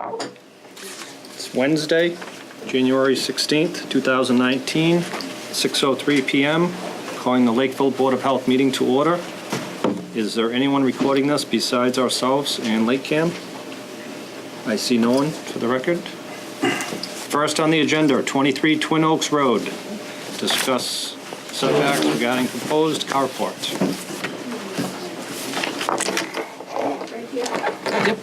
It's Wednesday, January 16th, 2019, 6:03 p.m. Calling the Lakeville Board of Health meeting to order. Is there anyone recording this besides ourselves and Lake Cam? I see no one for the record. First on the agenda, 23 Twin Oaks Road. Discuss setbacks regarding proposed carport. Yep.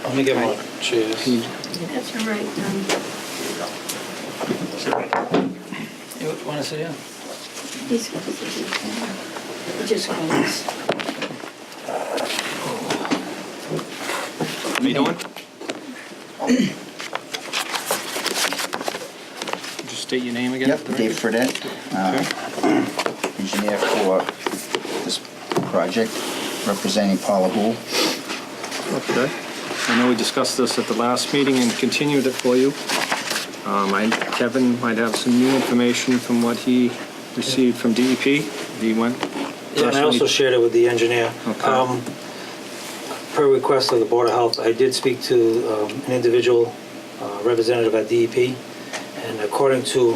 Let me get my chairs. That's all right. You want to sit down? He's just calls. How you doing? Just state your name again. Yep, Dave Fredette, engineer for this project, representing Paula Hool. Okay. I know we discussed this at the last meeting and continued it for you. Kevin might have some new information from what he received from DEP. He went. Yeah, and I also shared it with the engineer. Okay. Per request of the Board of Health, I did speak to an individual representative at DEP, and according to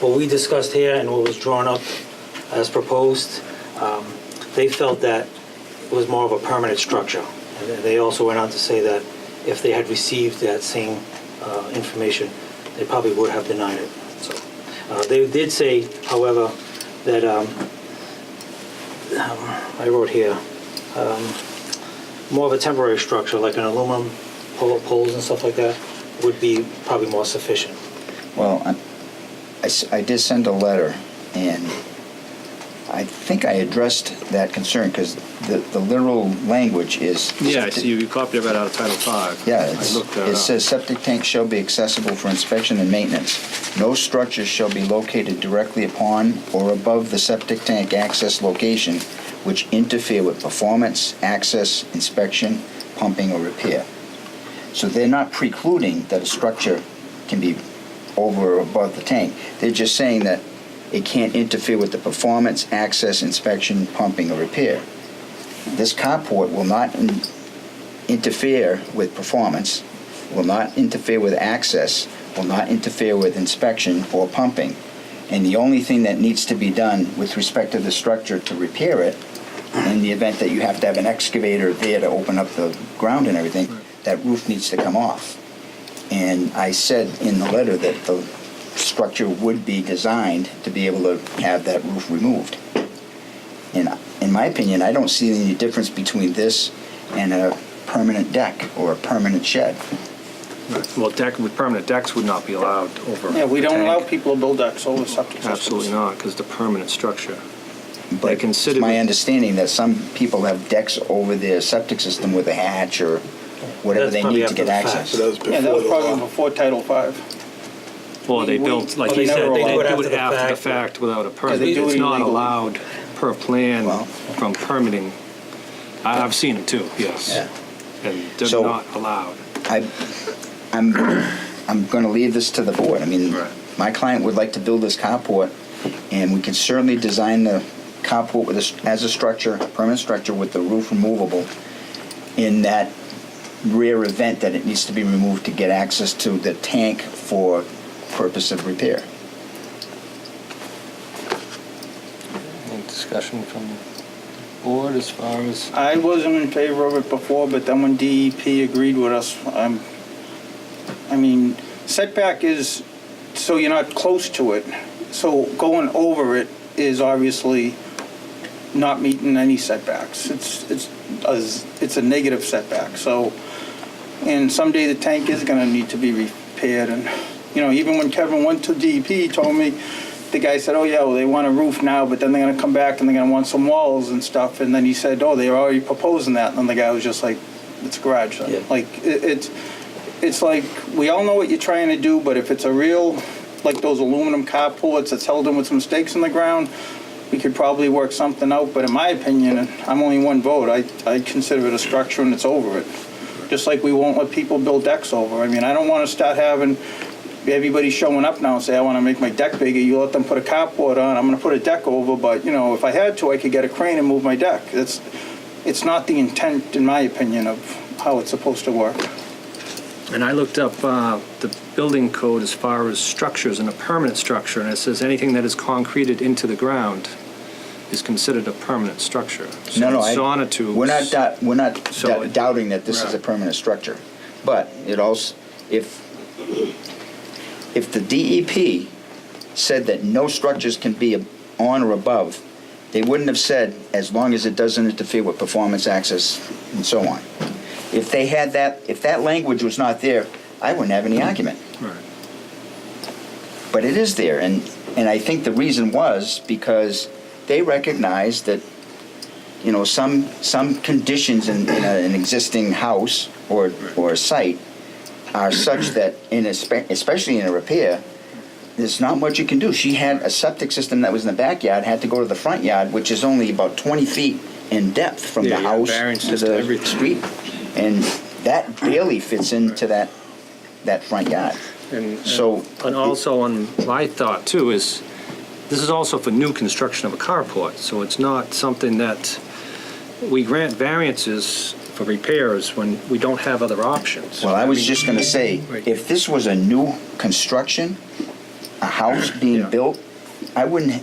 what we discussed here and what was drawn up as proposed, they felt that it was more of a permanent structure. And they also went on to say that if they had received that same information, they probably would have denied it. So they did say, however, that I wrote here, more of a temporary structure, like an aluminum poles and stuff like that, would be probably more sufficient. Well, I did send a letter, and I think I addressed that concern, because the literal language is... Yeah, I see you copied it right out of Title V. Yeah, I looked that it up. says septic tanks shall be accessible for inspection and maintenance. No structures shall be located directly upon or above the septic tank access location which interfere with performance, access, inspection, pumping, or repair. So they're not precluding that a structure can be over or above the tank. They're just saying that it can't interfere with the performance, access, inspection, pumping, or repair. This carport will not interfere with performance, will not interfere with access, will not interfere with inspection or pumping. And the only thing that needs to be done with respect to the structure to repair it, in the event that you have to have an excavator there to open up the ground and everything, that roof needs to come off. And I said in the letter that the structure would be designed to be able to have that roof removed. And in my opinion, I don't see any difference between this and a permanent deck or a permanent shed. Well, permanent decks would not be allowed over. Yeah, we the don't tank. allow people to build decks over septic systems. Absolutely not, because the permanent structure. But it's my understanding that some people have decks over their septic system with a hatch or whatever That's they probably need to after get the access. fact. Yeah, that was probably before Title V. Well, they built, like Well, he they said, never they allowed do it after the fact without a permit. they do It's it not illegally. allowed per plan Well. from permitting. I've seen them too, yes. Yeah. And they're So- not allowed. I'm going to leave this to the board. I mean, Right. my client would like to build this carport, and we can certainly design the carport with as a structure, permanent structure with the roof removable, in that rare event that it needs to be removed to get access to the tank for purpose of repair. Any discussion from the board as far as? I wasn't in favor of it before, but then when DEP agreed with us, I mean, setback is so you're not close to it. So going over it is obviously not meeting any setbacks. It's a negative setback. So, and someday the tank is going to need to be repaired. And you know, even when Kevin went to DEP, he told me, the guy said, "Oh yeah, well they want a roof now, but then they're going to come back and they're going to want some walls and stuff." And then he said, "Oh, they're already proposing that." And then the guy was just like, "It's a garage." Yeah. Like it's like we all know what you're trying to do, but if it's a real, like those aluminum carports that's held in with some stakes in the ground, we could probably work something out. But in my opinion, and I'm only one vote, I consider it a structure and it's over it. Just like we won't let people build decks over. I mean, I don't want to start having everybody showing up now and say, I want to make my deck bigger. You let them put a carport on, I'm going to put a deck over, but, you know, if I had to, I could get a crane and move my deck. it's not the intent, in my opinion, of how it's supposed to work. And I looked up the building code as far as structures and a permanent structure, and it says anything that is concreted into the ground is considered a permanent structure. So No, sonotubes. we're not So it- doubting that this is a Right. permanent structure. But it also, if the DEP said that no structures can be on or above, they wouldn't have said, as long as it doesn't interfere with performance, access, and so on. If they had that, if that language was not there, I wouldn't have any argument. Right. But it is there, and I think the reason was because they recognized that, you know, some conditions in an existing house or a site are such that, especially in a repair, there's not much you can do. She had a septic system that was in the backyard, had to go to the front yard, which is only about 20 feet in depth from Yeah, the you have house to variances to the everything. street. And that barely fits into that front yard. So- And also on my thought too is, this is also for new construction of a carport, so it's not something that we grant variances for repairs when we don't have other options. Well, I was mean, just gonna say, Right. if this was a new construction, a house being Yeah. built, I wouldn't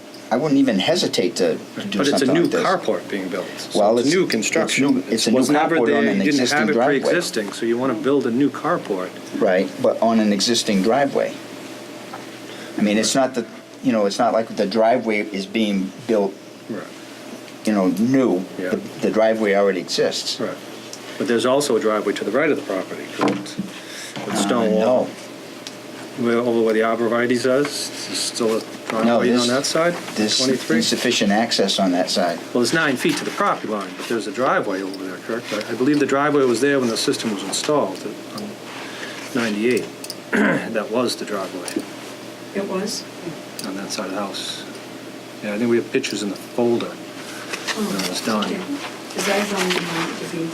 even hesitate to do But it's a something new like this. carport being built. So Well, it's it's- new it's construction. new- it's a new was never carport there, on an you didn't existing have it driveway. pre-existing, so you want to build a new carport. Right, but on an existing driveway. I mean, it's not it's not like the driveway is being built, Right. new. Yeah. The driveway already exists. Right. But there's also a driveway to the right of the property, correct? With stone wall. No, Over where the arborvitae's is, there's still a driveway this- on that side? there's 23? insufficient access on that side. Well, it's 9 feet to the property line, but there's a driveway over there, correct? I believe the driveway was there when the system was installed on 98. That was the driveway It was? on that side of the house. Yeah, I think we have pictures in the folder when it was done. Because I only wanted to be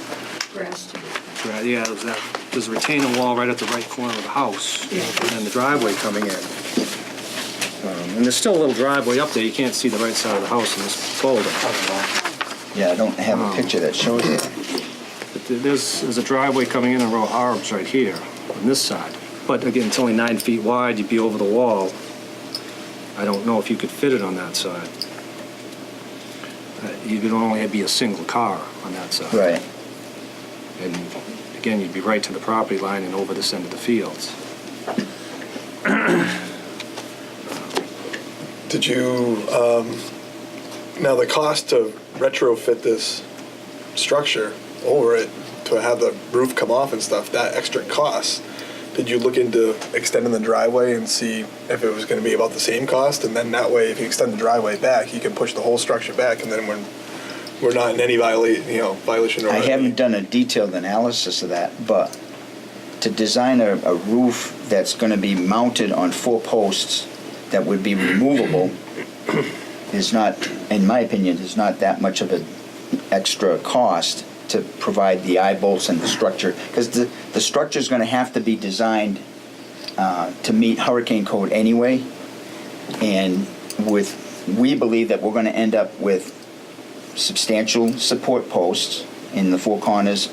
grass to be. Right, yeah, there's a retaining wall right at the right corner of the house, Yeah. and the driveway coming in. And there's still a little driveway up there, you can't see the right side of the house in this folder. Yeah, I don't have a picture that shows it. But there's a driveway coming in on row arbs right here, on this side. But again, it's only 9 feet wide, you'd be over the wall. I don't know if you could fit it on that side. You could only be a single car on that side. Right. And again, you'd be right to the property line and over this end of the fields. Did you, now the cost to retrofit this structure over it, to have the roof come off and stuff, that extra cost, did you look into extending the driveway and see if it was gonna be about the same cost? And then that way, if you extend the driveway back, you can push the whole structure back, and then when we're not in any violation or I any- haven't done a detailed analysis of that, but to design a roof that's going to be mounted on 4 posts that would be removable is not, in my opinion, is not that much of an extra cost to provide the eye bolts and the structure, because the structure's going to have to be designed to meet hurricane code anyway, and we believe that we're going to end up with substantial support posts in the 4 corners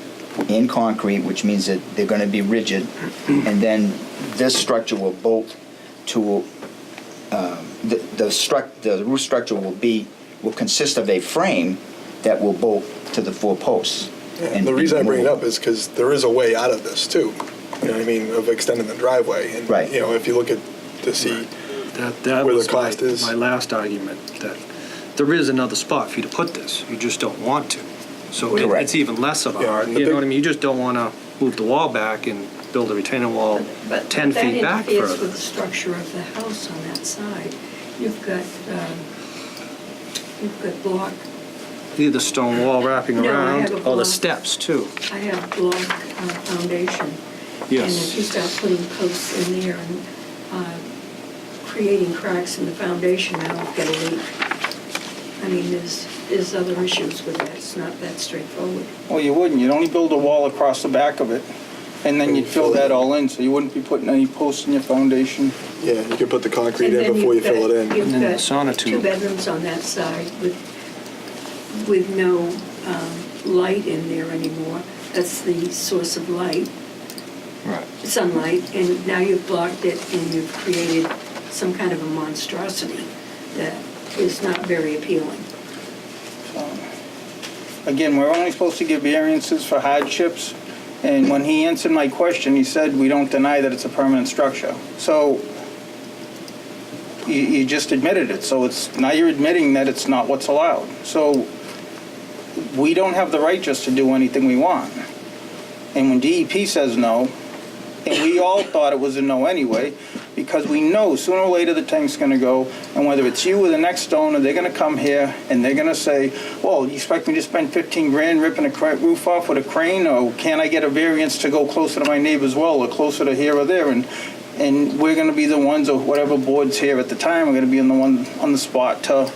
in concrete, which means that they're going to be rigid, and then this structure will bolt to the roof structure will consist of a frame that will bolt to the 4 posts. And the reason I bring it up is because there is a way out of this too. You know what I mean, of extending the driveway. And, Right. if you look at, to see, That Where the was cost is. my last argument, that there is another spot for you to put this, you just don't want to. So Correct. it's even less of a Yeah, hard, and the you know big- what I mean? You just don't want to move the wall back and build a retaining wall But 10 feet back that interferes further. with the structure of the house on that side. You've got block, Either stone wall wrapping No, I around, have a or the block. steps too. I have block foundation. And if you Yes. start putting posts in there and creating cracks in the foundation, now I've got a leak. I mean, there's other issues with that. It's not that straightforward. Well, you wouldn't, you'd only build a wall across the back of it, and then you'd fill that all in, so you wouldn't be putting any posts in your foundation. yeah, you can put the concrete And in then before you you've fill got- it in. You've And then got the sonotube. 2 bedrooms on that side with no light in there anymore. That's the source of light, Right. sunlight, and now you've blocked it and you've created some kind of a monstrosity that is not very appealing. Again, we're only supposed to give variances for hardships, and when he answered my question, he said, we don't deny that it's a permanent structure. So you just admitted it, so now you're admitting that it's not what's allowed. So we don't have the right just to do anything we want. And when DEP says no, and we all thought it was a no anyway, because we know sooner or later the tank's gonna go, and whether it's you or the next owner, they're gonna come here and they're gonna say, well, you expect me to spend 15 grand ripping a roof off with a crane, or can I get a variance to go closer to my neighbor's well, or closer to here or there? And we're gonna be the ones, or whatever board's here at the time, we're gonna be on the spot to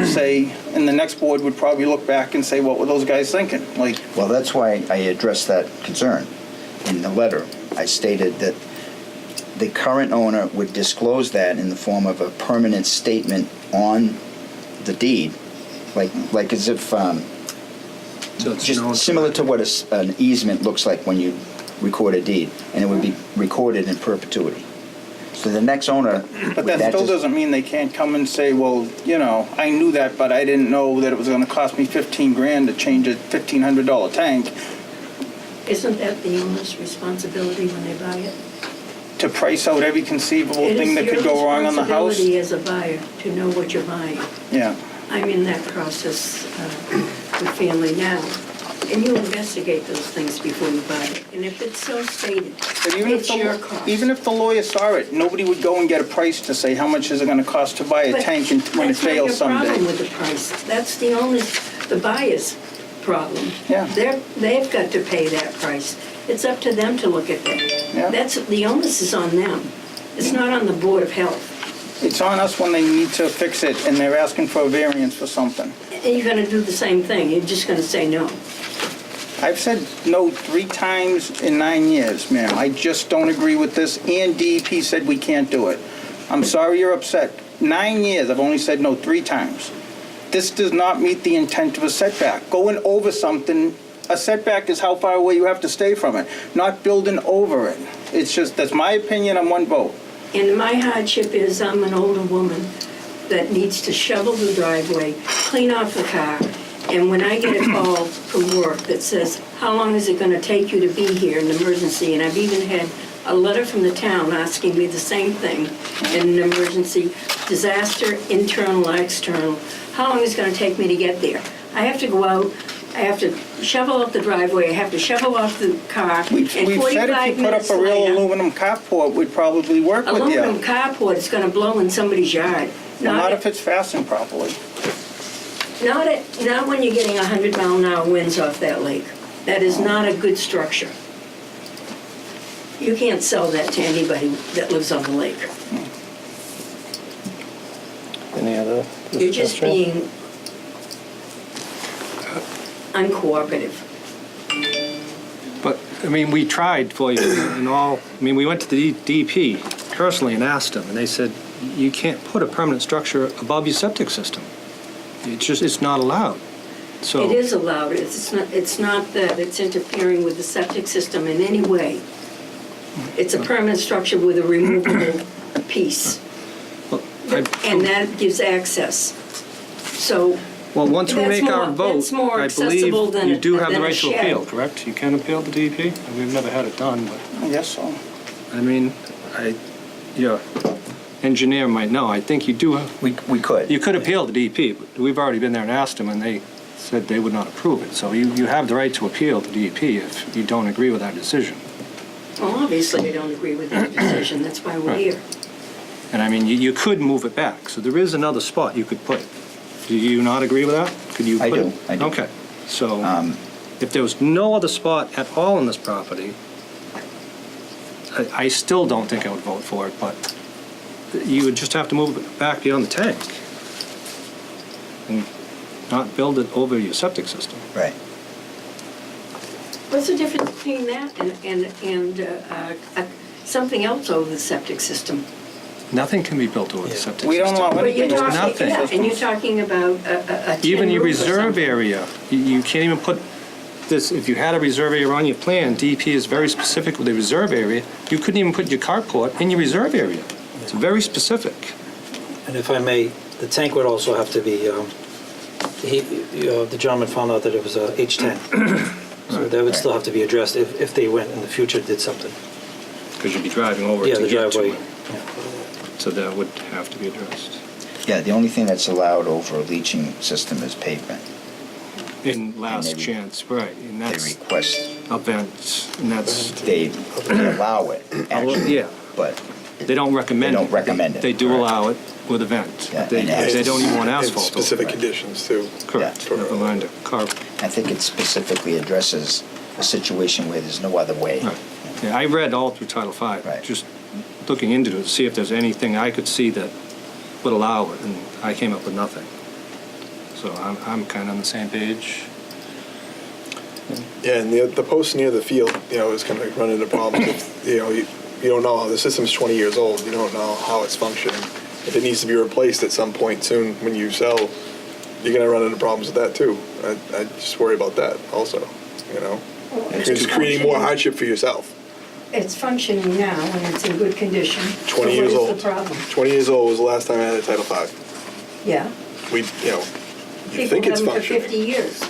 say, and the next board would probably look back and say, what were those guys thinking? Like, Well, that's why I addressed that concern. In the letter, I stated that the current owner would disclose that in the form of a permanent statement on the deed, like as if, So it's known- just similar to what an easement looks like when you record a deed, and it would be recorded in perpetuity. So the next owner. but that still doesn't mean they can't come and say, well, I knew that, but I didn't know that it was gonna cost me 15 grand to change a $1,500 tank. Isn't that the owner's responsibility when they buy it? To price out every conceivable thing that could go wrong on the house? It is your responsibility as a buyer to know what you're buying. Yeah. I'm in that process with family now. And you investigate those things before you buy it. And if it's so stated, But it's your cost. even if the lawyer saw it, nobody would go and get a price to say how much is it gonna cost to buy a But tank when it fails That's not your problem someday. with the price. That's the buyer's problem. Yeah. They've got to pay that price. It's up to them to look at Yeah. that. The onus is on them. It's not on the Board of Health. It's on us when they need to fix it and they're asking for a variance for something. And you're gonna do the same thing. You're just gonna say no. I've said no 3 times in 9 years, ma'am. I just don't agree with this, and DEP said we can't do it. I'm sorry you're upset. 9 years, I've only said no 3 times. This does not meet the intent of a setback. Going over something, a setback is how far away you have to stay from it, not building over it. It's just, that's my opinion on one vote. And my hardship is I'm an older woman that needs to shovel the driveway, clean off the car, and when I get a call from work that says, how long is it going to take you to be here in an emergency? And I've even had a letter from the town asking me the same thing in an emergency, disaster, internal or external. How long is it going to take me to get there? I have to go out, I have to shovel up the driveway, I have to shovel off the car, and We've said 45 if you put minutes up a real later, aluminum carport, we'd probably work with you. aluminum carport is going to blow in somebody's yard. Well, not if it's fastened properly. Not when you're getting 100-mile-an-hour winds off that lake. That is not a good structure. You can't sell that to anybody that lives on the lake. Any other You're just discussion? being uncooperative. But, I mean, we tried for you and all, I mean, we went to the DEP personally and asked them, and they said, you can't put a permanent structure above your septic system. It's not allowed. So. It is allowed. It's not that it's interfering with the septic system in any way. It's a permanent structure with a removable piece. Well, And that gives access. So Well, once we That's make our more- vote, that's more I accessible believe than you a- do have the than a right to shed. appeal, correct? You can appeal the DEP? We've never had it done, but, I guess so. I mean, your engineer might know. I think you do, We could. you could appeal the DEP, but we've already been there and asked them, and they said they would not approve it. So you have the right to appeal the DEP if you don't agree with our decision. Well, obviously, I don't agree with that decision, that's why we're Right. here. And I mean, you could move it back, so there is another spot you could put it. Do you not agree with that? Could you I put do, it? I do. Okay, so Um, if there was no other spot at all in this property, I still don't think I would vote for it, but you would just have to move it back beyond the tank and not build it over your septic system. Right. What's the difference between that and something else over the septic system? Nothing can be built over the septic We don't system. allow But you're anything. There's talking, nothing. yeah, and you're talking about a tin Even your roof or reserve something. area, you can't even put if you had a reserve area on your plan, DEP is very specific with the reserve area. You couldn't even put your carport in your reserve area. It's very specific. And if I may, the tank would also have to be, the gentleman found out that it was a H10. So that would still have to be addressed if they went in the future, did something. Because you'd be driving over Yeah, to the get to driveway. it. Yeah. So that would have to be addressed. Yeah, the only thing that's allowed over a leaching system is pavement. In last And they- chance, right, and They that's request, events, and that's, they allow it, actually, yeah, but they don't recommend it. They don't recommend it. They do Correct. allow it with events. Yeah, They and they don't even want In asphalt. over specific it. conditions too. Correct, Yeah. never mind a car. I think it specifically addresses a situation where there's no other way. Right. Yeah, I read all through Title V, Right. just looking into it to see if there's anything I could see that would allow it, and I came up with nothing. So I'm kind of on the same page. Yeah, and the post near the field, is going to run into problems. If, you don't know, the system's 20 years old. You don't know how it's functioning. If it needs to be replaced at some point soon when you sell, you're going to run into problems with that too. I just worry about that also, Because it's creating more hardship for yourself. It's functioning now and it's in good condition. 20 years So old. what is the problem? 20 years old was the last time I had a Title V. Yeah. You think People it's have them for functioning. 50 years.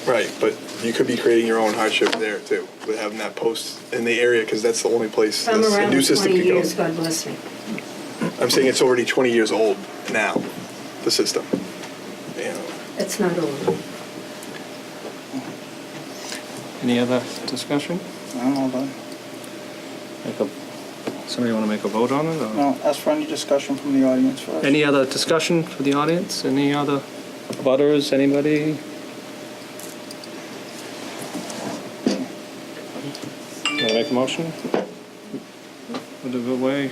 Right, but you could be creating your own hardship there too, with having that post in the area, because that's the only place If I'm this around new in system 20 could go. years, God bless me. I'm saying it's already 20 years old now, the system. It's not over. Any other discussion? I don't know, but, Somebody want to make a vote on it? Or? no, ask for any discussion from the audience first. Any other discussion for the audience? Any other butters, anybody? Want to make a motion? Would it go away?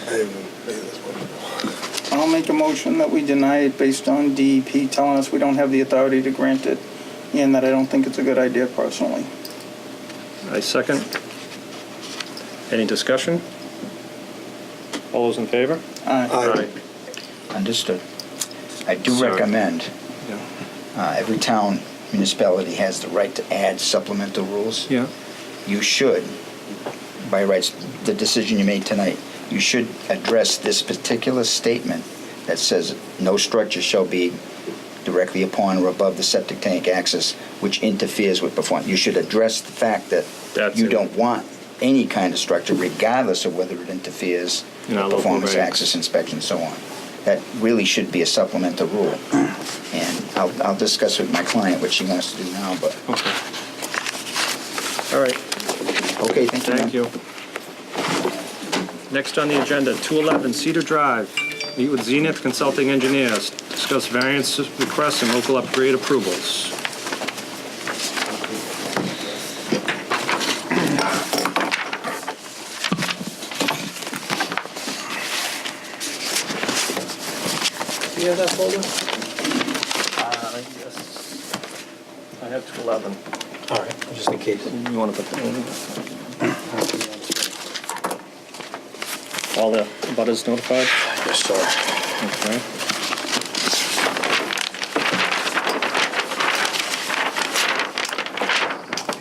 I haven't made this one. I'll make a motion that we deny it based on DEP telling us we don't have the authority to grant it, and that I don't think it's a good idea personally. I second. Any discussion? All those in favor? Aye. Understood. I do Sorry. recommend, Yeah. every town municipality has the right to add supplemental rules. Yeah. You should, by rights, the decision you made tonight, you should address this particular statement that says no structure shall be directly upon or above the septic tank access which interferes with performance. You should address the fact that That's you it. don't want any kind of structure regardless of whether it interferes In our with local performance, regs. access, inspection, and so on. That really should be a supplemental rule. And I'll discuss with my client what she wants to do now, but, Okay. All right. okay, thank you. Thank ma'am. you. Next on the agenda, 211 Cedar Drive. Meet with Zenith Consulting Engineers. Discuss variance requests and local upgrade approvals. Do you have that folder? Yes. I have 211. All right, just in case. You want to put that in? All the butters notified? Yes, sir. Okay.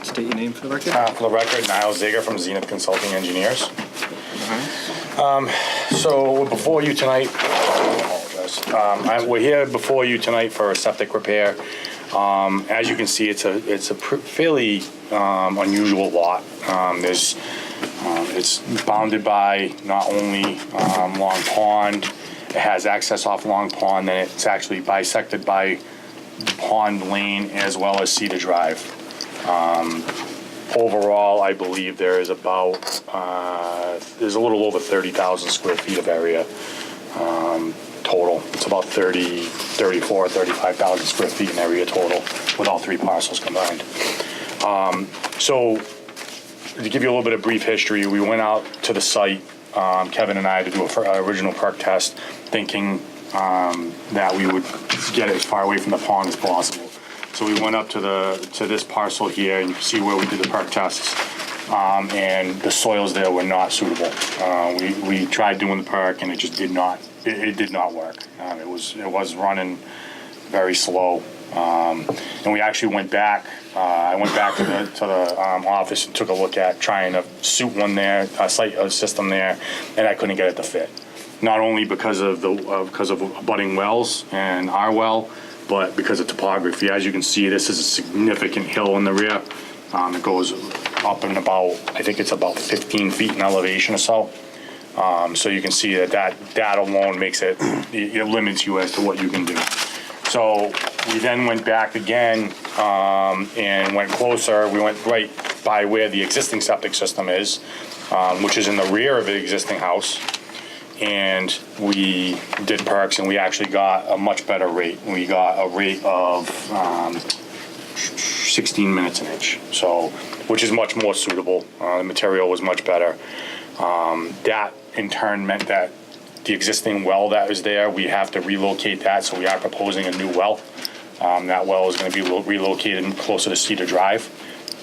State your name for the record. For the record, Niall Zager from Zenith Consulting Engineers. So we're before you tonight. I apologize. We're here before you tonight for a septic repair. As you can see, it's a fairly unusual lot. It's bounded by not only Long Pond, it has access off Long Pond, then it's actually bisected by Pond Lane as well as Cedar Drive. Overall, I believe there is about, there's a little over 30,000 square feet of area total. It's about 35,000 square feet in area total with all three parcels combined. So to give you a little bit of brief history, we went out to the site, Kevin and I, to do an original perk test, thinking that we would get it as far away from the pond as possible. So we went up to this parcel here, and you can see where we did the perk tests, and the soils there were not suitable. We tried doing the perk, and it just did not. It did not work. It was running very slow. And we actually went back. I went back to the office and took a look at trying to suit one there, a system there, and I couldn't get it to fit. Not only because of abutting wells and our well, but because of topography. As you can see, this is a significant hill in the rear. It goes up and about, I think it's about 15 feet in elevation or so. So you can see that alone makes it limits you as to what you can do. So we then went back again and went closer. We went right by where the existing septic system is, which is in the rear of the existing house. And we did perks, and we actually got a much better rate. We got a rate of 16 minutes an inch, so which is much more suitable. The material was much better. That in turn meant that the existing well that was there, we have to relocate that, so we are proposing a new well. That well is going to be relocated closer to Cedar Drive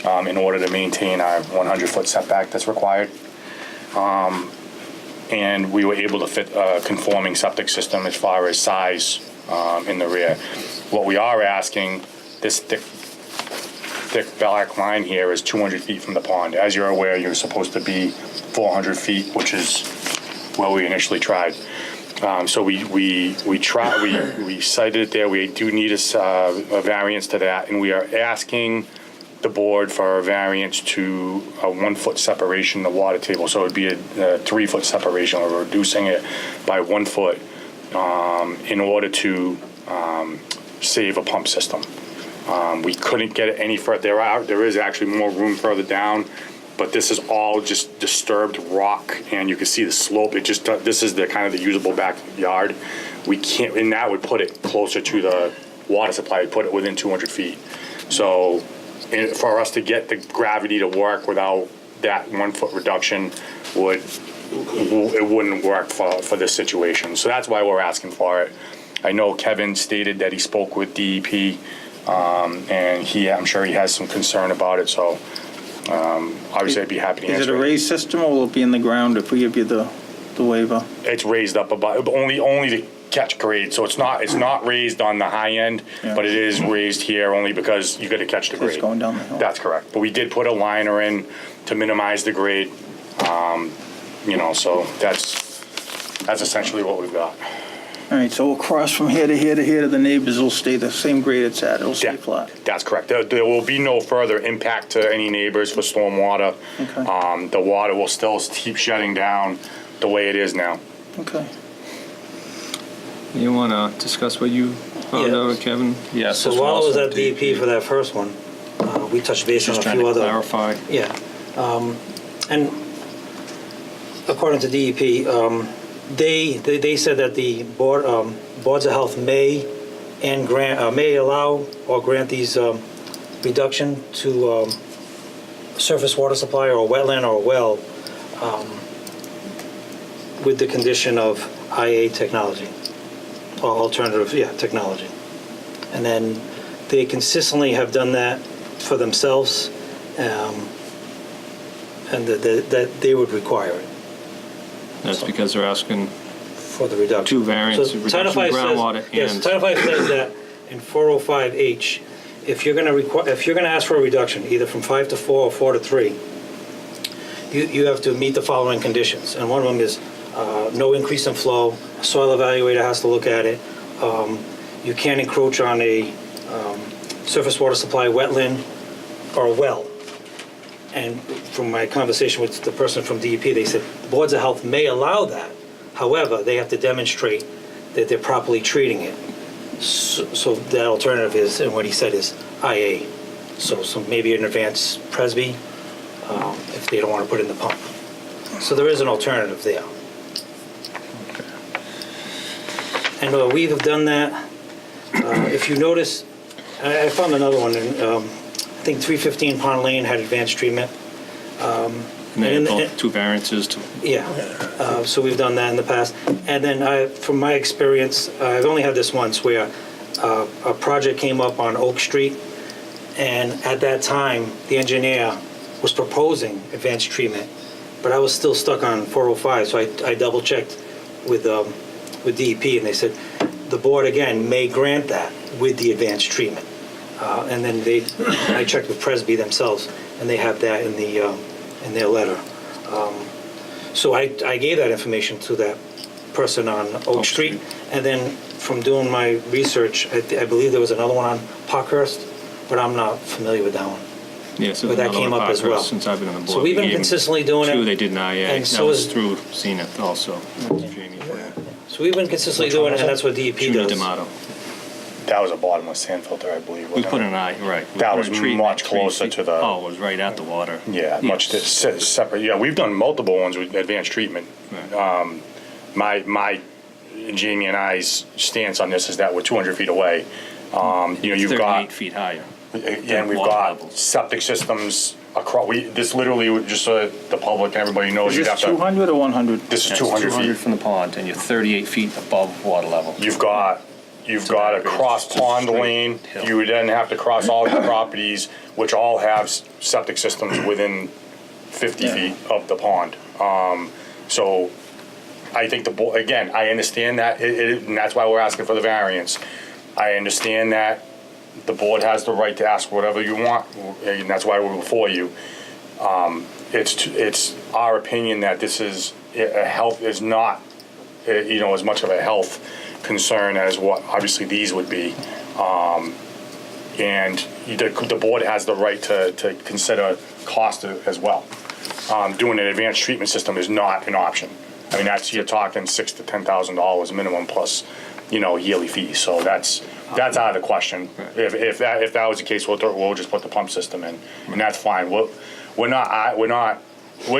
in order to maintain our 100-foot setback that's required. And we were able to fit a conforming septic system as far as size in the rear. What we are asking, this thick black line here is 200 feet from the pond. As you're aware, you're supposed to be 400 feet, which is where we initially tried. So we cited it there. We do need a variance to that, and we are asking the board for a variance to a 1 foot separation in the water table. So it would be a 3 foot separation. We're reducing it by 1 foot in order to save a pump system. We couldn't get it any further. There is actually more room further down, but this is all just disturbed rock, and you can see the slope. This is the kind of the usable backyard. We can't, and that would put it closer to the water supply, put it within 200 feet. So for us to get the gravity to work without that 1 foot reduction it wouldn't work for this situation. So that's why we're asking for it. I know Kevin stated that he spoke with DEP, and I'm sure he has some concern about it. So obviously I'd be happy to answer. Is it a raised system, or will it be in the ground if we give you the waiver? It's raised up about only to catch grade. So it's not raised on the high end, Yeah. but it is raised here only because you got to catch the grade. It's going down the hill. That's correct. But we did put a liner in to minimize the grade. So that's essentially what we've got. All right, so across from here to here to here to the neighbors will stay the same grade it's at. It'll stay Yeah, flat. That's correct. There will be no further impact to any neighbors for stormwater. Okay. The water will still keep shutting down the way it is now. Okay. You want to discuss what you found Yeah. out, Kevin? Yes. So while I was at DEP for that first one, we touched base on Just a trying few to other. clarify. Yeah. And according to DEP, they said that the boards of health may allow or grant these reduction to surface water supply or a wetland or a well with the condition of IA technology or alternative technology. And then they consistently have done that for themselves, and that they would require it That's because they're asking for the reduction. two variants, So reduction Title of V groundwater says, yes, and... Title V says that in 405H, if you're going to ask for a reduction, either from 5 to 4 or 4 to 3, you have to meet the following conditions, and one of them is no increase in flow. A soil evaluator has to look at it. You can't encroach on a surface water supply, wetland, or a well. And from my conversation with the person from DEP, they said the boards of health may allow that. However, they have to demonstrate that they're properly treating it. So the alternative is, and what he said is IA. So maybe an advanced Presby if they don't want to put in the pump. So there is an alternative there. And we have done that. If you notice, I found another one. I think 315 Pond Lane had advanced treatment. And they have both two variances to... Yeah, so we've done that in the past. And then from my experience, I've only had this once where a project came up on Oak Street, and at that time, the engineer was proposing advanced treatment, but I was still stuck on 405, so I double-checked with DEP, and they said, the board, again, may grant that with the advanced treatment. And then I checked with Presby themselves, and they have that in their letter. So I gave that information to that person on Oak Street, and then from doing my research, I believe there was another one on Parkhurst, but I'm not familiar with that one. Yes, But that came up as well. Since I've been on the board. So we've been We gave them consistently doing it. Two, they did an IA. And That so was is- through Zenith also. Jamie put in. So we've been consistently doing it, and that's what DEP Judy does. D'Amato. That was a bottomless sand filter, I believe. We wasn't put it? an I, right. We That put was a treatment much 3 closer feet- to the- Oh, it was right at the water. Yeah, much separate. Yeah, we've done multiple ones with advanced treatment. Right. My Jamie and I's stance on this is that we're 200 feet away. You've 38 got, feet higher. and we've water got levels. septic systems across. This literally, just so the public and everybody knows, Is you'd this have to. 200 or 100? This is That's 200 feet. from the pond, and you're 38 feet above water level. You've got a that goes cross just a pond straight lane. hill. You would then have to cross all your properties, which all have septic systems within 50 Yeah. feet of the pond. So I think again, I understand that, and that's why we're asking for the variance. I understand that the board has the right to ask whatever you want, and that's why we're before you. It's our opinion that this is not as much of a health concern as what obviously these would be. And the board has the right to consider cost as well. Doing an advanced treatment system is not an option. I mean, you're talking $6,000 to $10,000 minimum plus, yearly fees. So that's out of the question. Right. If that was the case, we'll just put the pump system in, and that's fine. We're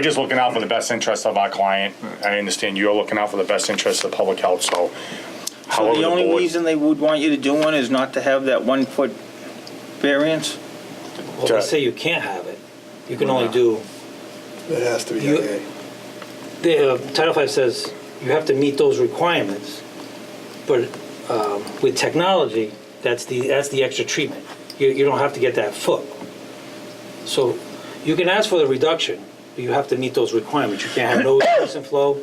just looking out for the best interest of our client. I understand you're looking out for the best interest of public health. So, So however the only board- reason they would want you to do one is not to have that 1 foot variance? Well, they say you can't have it. You can only do, It has to be You- IA. Title V says you have to meet those requirements, but with technology, that's the extra treatment. You don't have to get that foot. So you can ask for the reduction, but you have to meet those requirements. You can't have no increase in flow,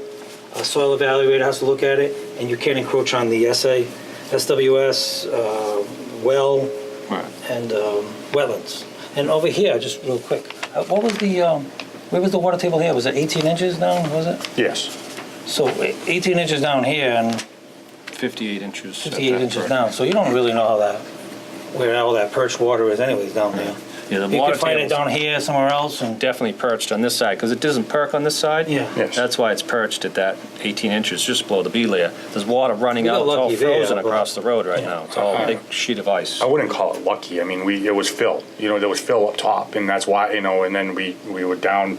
a soil evaluator has to look at it, and you can't encroach on the SWS, well, Right. and wetlands. And over here, just real quick, what was where was the water table here? Was it 18 inches down, was it? Yes. So 18 inches down here and 58 inches. 58 inches down, so you don't really know where all that perched water is anyways down there. Yeah, the You water could find it table's down here somewhere else and, definitely perched on this side, because it doesn't perk on this side. yeah. Yes. That's why it's perched at that 18 inches, just below the B layer. There's water running We got out, it's all lucky there, frozen but- across the road right now. It's all a big sheet of ice. I wouldn't call it lucky. I mean, it was fill. There was fill up top, and that's why, and then we were down.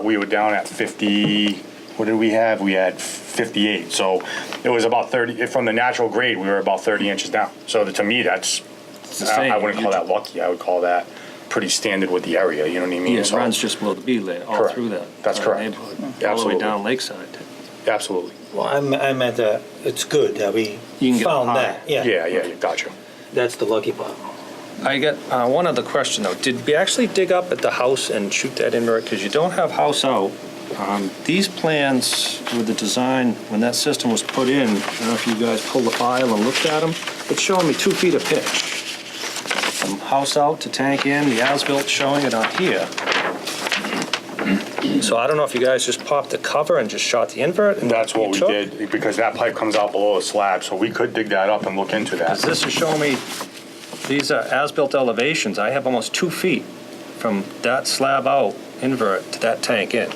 We were down at 50. What did we have? We had 58. So it was about 30 from the natural grade. We were about 30 inches down. So to me, that's It's the same. I wouldn't call that lucky. I would call that pretty standard with the area. You know what I mean? Yeah, it So- runs just below the B layer, all Correct. through that. That's correct. Neighborhood, all the way Absolutely. down Lakeside. Absolutely. Well, I meant that it's good that we You can get found higher. that. Yeah, Yeah. Gotcha. that's the lucky part. I got one other question though. Did we actually dig up at the house and shoot that invert? Because you don't have house out. These plans with the design, when that system was put in, I don't know if you guys pulled the file and looked at them, it's showing me 2 feet of pitch. From house out to tank in, the as-built showing it on here. So I don't know if you guys just popped the cover and just shot the invert? And That's what you we took? did because that pipe comes out below the slab, so we could dig that up and look into Because that. this is showing me, these are as-built elevations. I have almost 2 feet from that slab out invert to that tank in.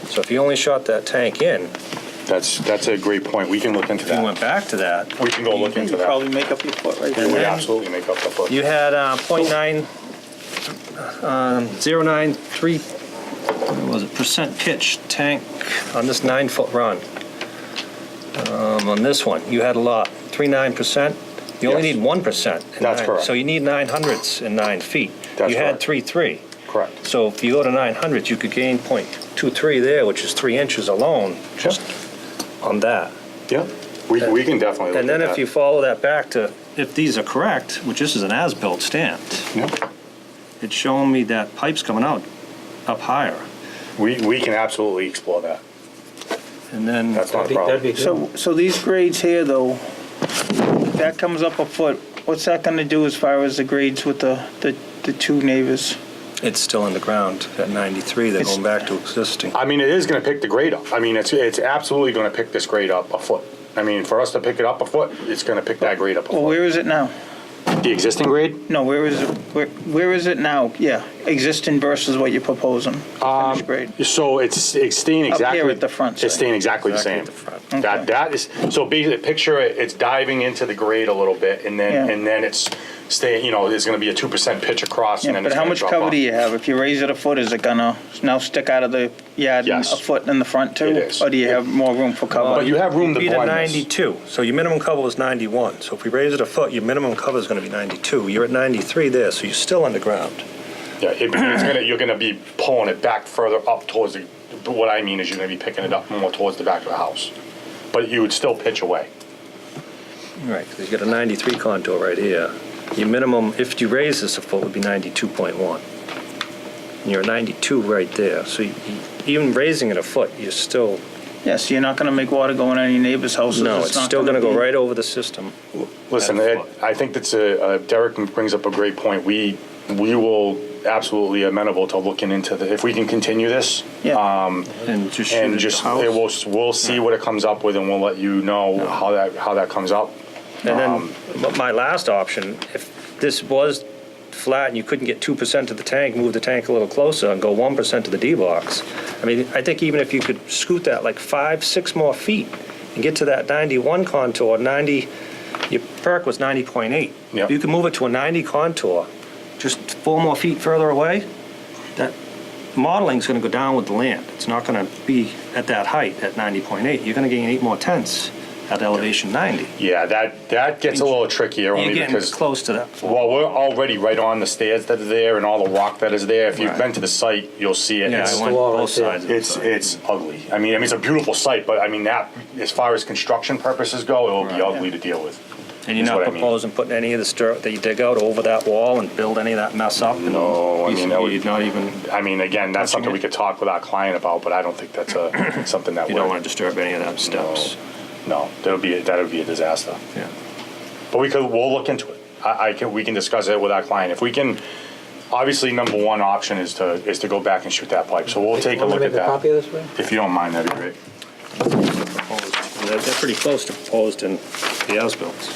So if you only shot that tank in, That's a great point. We can look into if you that. went back to that, We can go look You into could that. probably make up your foot right We there. would then- absolutely make up the foot. you had 0.093, what was it, percent pitch tank on this 9-foot run. On this one, you had a lot, 3.9%. You only Yes. need 1%. in That's nine. correct. So you need 900ths in 9 feet. That's You had correct. 3.3. Correct. So if you go to 900, you could gain .23 there, which is 3 inches alone, just on that. Yeah, we can definitely look And then at if you that. follow that back to, if these are correct, which this is an as-built stamped, Yeah. it's showing me that pipe's coming out up higher. We can absolutely explore that. And then, That's not a That'd problem. be good. So these grades here, though, that comes up a foot, what's that gonna do as far as the grades with the two neighbors? It's still in the ground at 93, they're going back to existing. I mean, it is gonna pick the grade up. I mean, it's absolutely gonna pick this grade up a foot. I mean, for us to pick it up a foot, it's gonna pick that grade up a Well, foot. where is it now? The existing grade? No, where is it, where is it now? Yeah, existing versus what you're proposing, finished grade. So it's staying Up exactly. here at the front It's side. staying exactly the Exactly same. at the front. That is, so basically, picture it, it's diving into the grade a little bit, and Yeah. then it's staying, you know, there's gonna be a 2% pitch across, and Yeah, then but it's how gonna much drop cover off. do you have? If you raise it a foot, is it gonna now stick out of the yard Yes. a foot in the front too? It is. Or do you have more room for cover? But you have room to You'd be blend at this. 92, so your minimum cover was 91. So if we raise it a foot, your minimum cover is going to be 92. You're at 93 there, so you're still underground. Yeah, you're gonna be pulling it back further up towards the, what I mean is you're gonna be picking it up more towards the back of the house. But you would still pitch away. Right, because you got a 93 contour right here. Your minimum, if you raise this a foot, would be 92.1. And you're at 92 right there, so even raising it a foot, you're still, Yeah, so you're not gonna make water go in any neighbor's houses? no, it's not still going to go be- right over the system. Listen, At a Ed, foot. I think that's Derek brings up a great point. We will absolutely amenable to looking into if we can continue this. Yeah. And just shoot And at just, the house. we'll see what it comes up with, and we'll let you know how that comes up. And then, but my last option, if this was flat and you couldn't get 2% to the tank, move the tank a little closer and go 1% to the D-box. I mean, I think even if you could scoot that like 5-6 more feet and get to that 91 contour, 90, your perk was 90.8. Yeah. If you can move it to a 90 contour, just 4 more feet further away, that modeling's gonna go down with the land. It's not gonna be at that height at 90.8. You're gonna gain 8 more tenths at elevation 90. Yeah, that gets a little trickier You're only getting because, close to that. well, we're already right on the stairs that are there and all the rock that is there. If you've Right. been to the site, you'll see it. Yeah, It's- I went wall right both there. sides of the site. It's ugly. I mean, it's a beautiful site, but I mean, that, as far as construction purposes go, it will be Right. ugly to deal with. And you're is not what I mean. proposing putting any of the dirt that you dig out over that wall and build any of that mess up? and No, I mean, that would- You're not even, I mean, again, that's Touching something we it. could talk with our client about, but I don't think that's something that you don't we're, want to disturb any of them steps. no, that would be a disaster. Yeah. But we'll look into it. We can discuss it with our client. If we can, obviously, number one option is to go back and shoot that pipe. So we'll take a Want me look to at make a copy that. of this, Ray? If you don't mind, that'd be great. They're pretty close to proposed in the as-bills,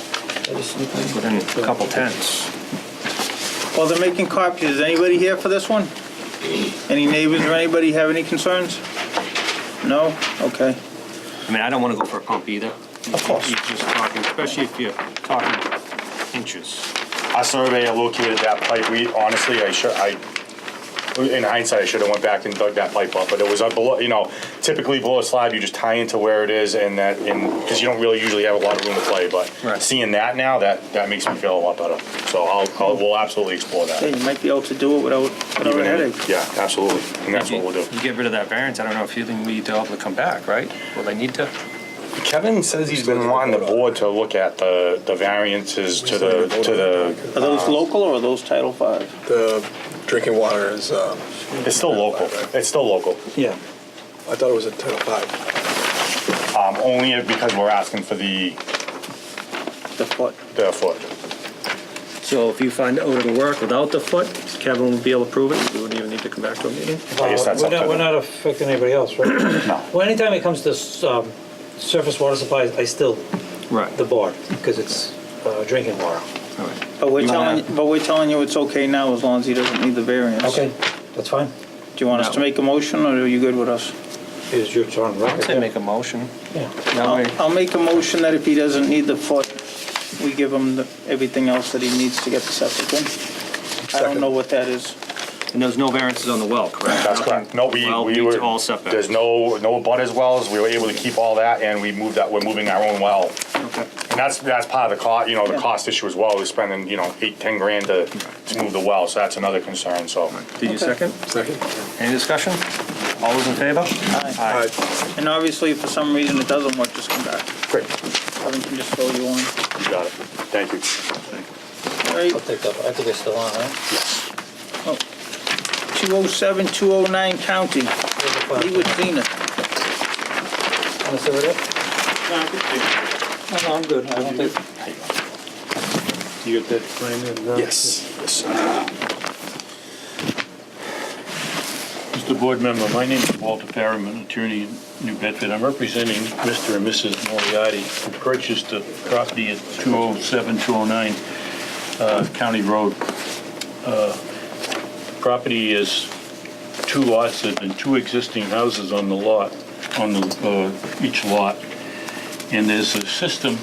within a couple tenths. While they're making copies, is anybody here for this one? Any neighbors or anybody have any concerns? No? Okay. I mean, I don't want to go for a pump either. Of course. You're just talking, especially if you're talking inches. Our surveyor located that pipe. In hindsight, I should have went back and dug that pipe up, but it was up below, typically below a slab, you just tie into where it is because you don't really usually have a lot of room to play, but Right. seeing that now, that makes me feel a lot better. So we'll absolutely explore Yeah, that. you might be able to do it without a headache. Yeah, absolutely, and that's what we'll do. You get rid of that variance, I don't know if you think we to come back, right? Will they need to? Kevin says he's been wanting the board to look at the variances to the, Are those local or are those Title V? The drinking water is, it's still local, it's still local. Yeah. I thought it was a Title V. Only because we're asking for the The foot. foot. So if you find odor to work without the foot, Kevin will be able to prove it, you wouldn't even need to come back to a meeting? I guess that's up to We're them. not affecting anybody else, right? No. Well, anytime it comes to surface water supplies, I still, Right. the board, because it's drinking water. But we're You wanna- telling you it's okay now as long as he doesn't need the variance. Okay, that's fine. Do you want us No. to make a motion or are you good with us? It's your turn, I'd right? say make a motion. Yeah. That way- I'll make a motion that if he doesn't need the foot, we give him everything else that he needs to get the septic in. I don't know what that is. And there's no variances on the well, correct? That's correct. No, we Well meets were, all setbacks. there's no butters wells, we were able to keep all that, and we're moving our own well. Okay. And that's part of the cost, the Yeah. cost issue as well, we're spending, $8-10 grand to move the well, so that's another concern, so. Did you second? Second. Any discussion? All those in favor? Aye. And obviously, if for some reason it doesn't work, just come back. Great, Kevin can just fill you on. you got it, thank you. All right, I'll take that, I think it's still on, right? 207, 209 County. Meet with Zena. Want to see what it is? No, I'm good. I don't think, You got that plan there? Yes. Yes, sir. Mr. Board Member, my name is Walter Farriman, attorney in New Bedford. I'm representing Mr. and Mrs. Moriarty, who purchased the property at 207-209 County Road. The property is two lots. There's been two existing houses on the lot, on each lot. And there's a system,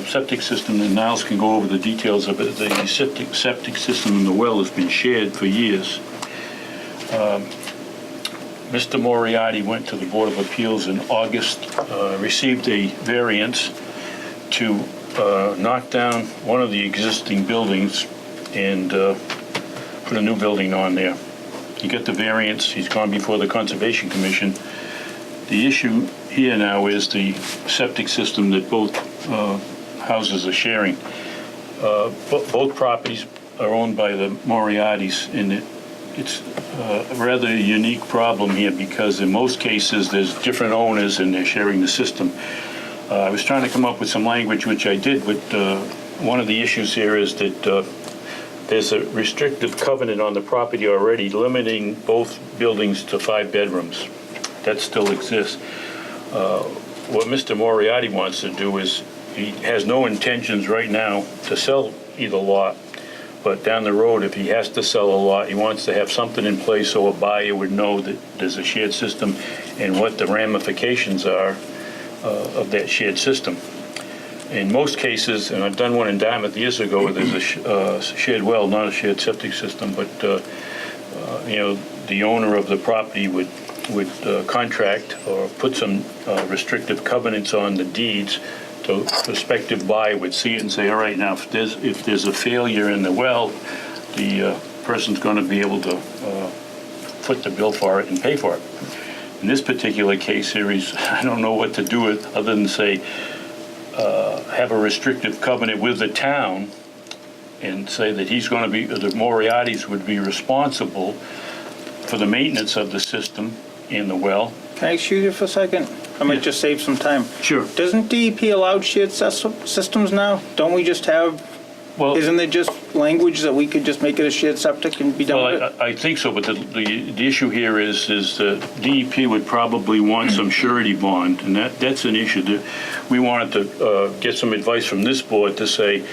septic system, and Niles can go over the details of it. The septic system in the well has been shared for years. Mr. Moriarty went to the Board of Appeals in August, received a variance to knock down one of the existing buildings and put a new building on there. He got the variance, he's gone before the Conservation Commission. The issue here now is the septic system that both houses are sharing. Both properties are owned by the Moriartys, and it's a rather unique problem here because in most cases there's different owners and they're sharing the system. I was trying to come up with some language, which I did, but one of the issues here is that there's a restrictive covenant on the property already limiting both buildings to 5 bedrooms. That still exists. What Mr. Moriarty wants to do is he has no intentions right now to sell either lot, but down the road, if he has to sell a lot, he wants to have something in place so a buyer would know that there's a shared system and what the ramifications are of that shared system. In most cases, and I've done one in Dartmouth years ago, where there's a shared well, not a shared septic system, but the owner of the property would contract or put some restrictive covenants on the deeds. So prospective buyer would see it and say, all right, now if there's a failure in the well, the person's going to be able to foot the bill for it and pay for it. In this particular case here, I don't know what to do with other than say, have a restrictive covenant with the town and say that he's going to be, the Moriartys would be responsible for the maintenance of the system in the well. Can I excuse you for a second? I might just save some time. Sure. Doesn't DEP allow shared systems now? Don't we just have, Well, isn't there just language that we could just make it a shared septic and be done with it? I think so, but the issue here is DEP would probably want some surety bond, and that's an issue that we wanted to get some advice from this board to say,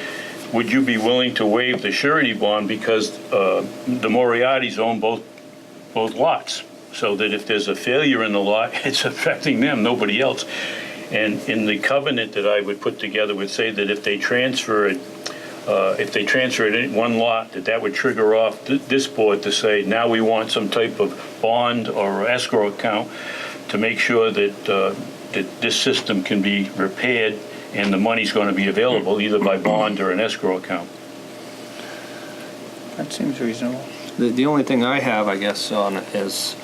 would you be willing to waive the surety bond because the Moriartys own both lots, so that if there's a failure in the lot, it's affecting them, nobody else. And in the covenant that I would put together would say that if they transfer it in one lot, that would trigger off this board to say, now we want some type of bond or escrow account to make sure that this system can be repaired and the money's going to be available either by bond or an escrow account. That seems reasonable. The only thing I have, I guess, on it is,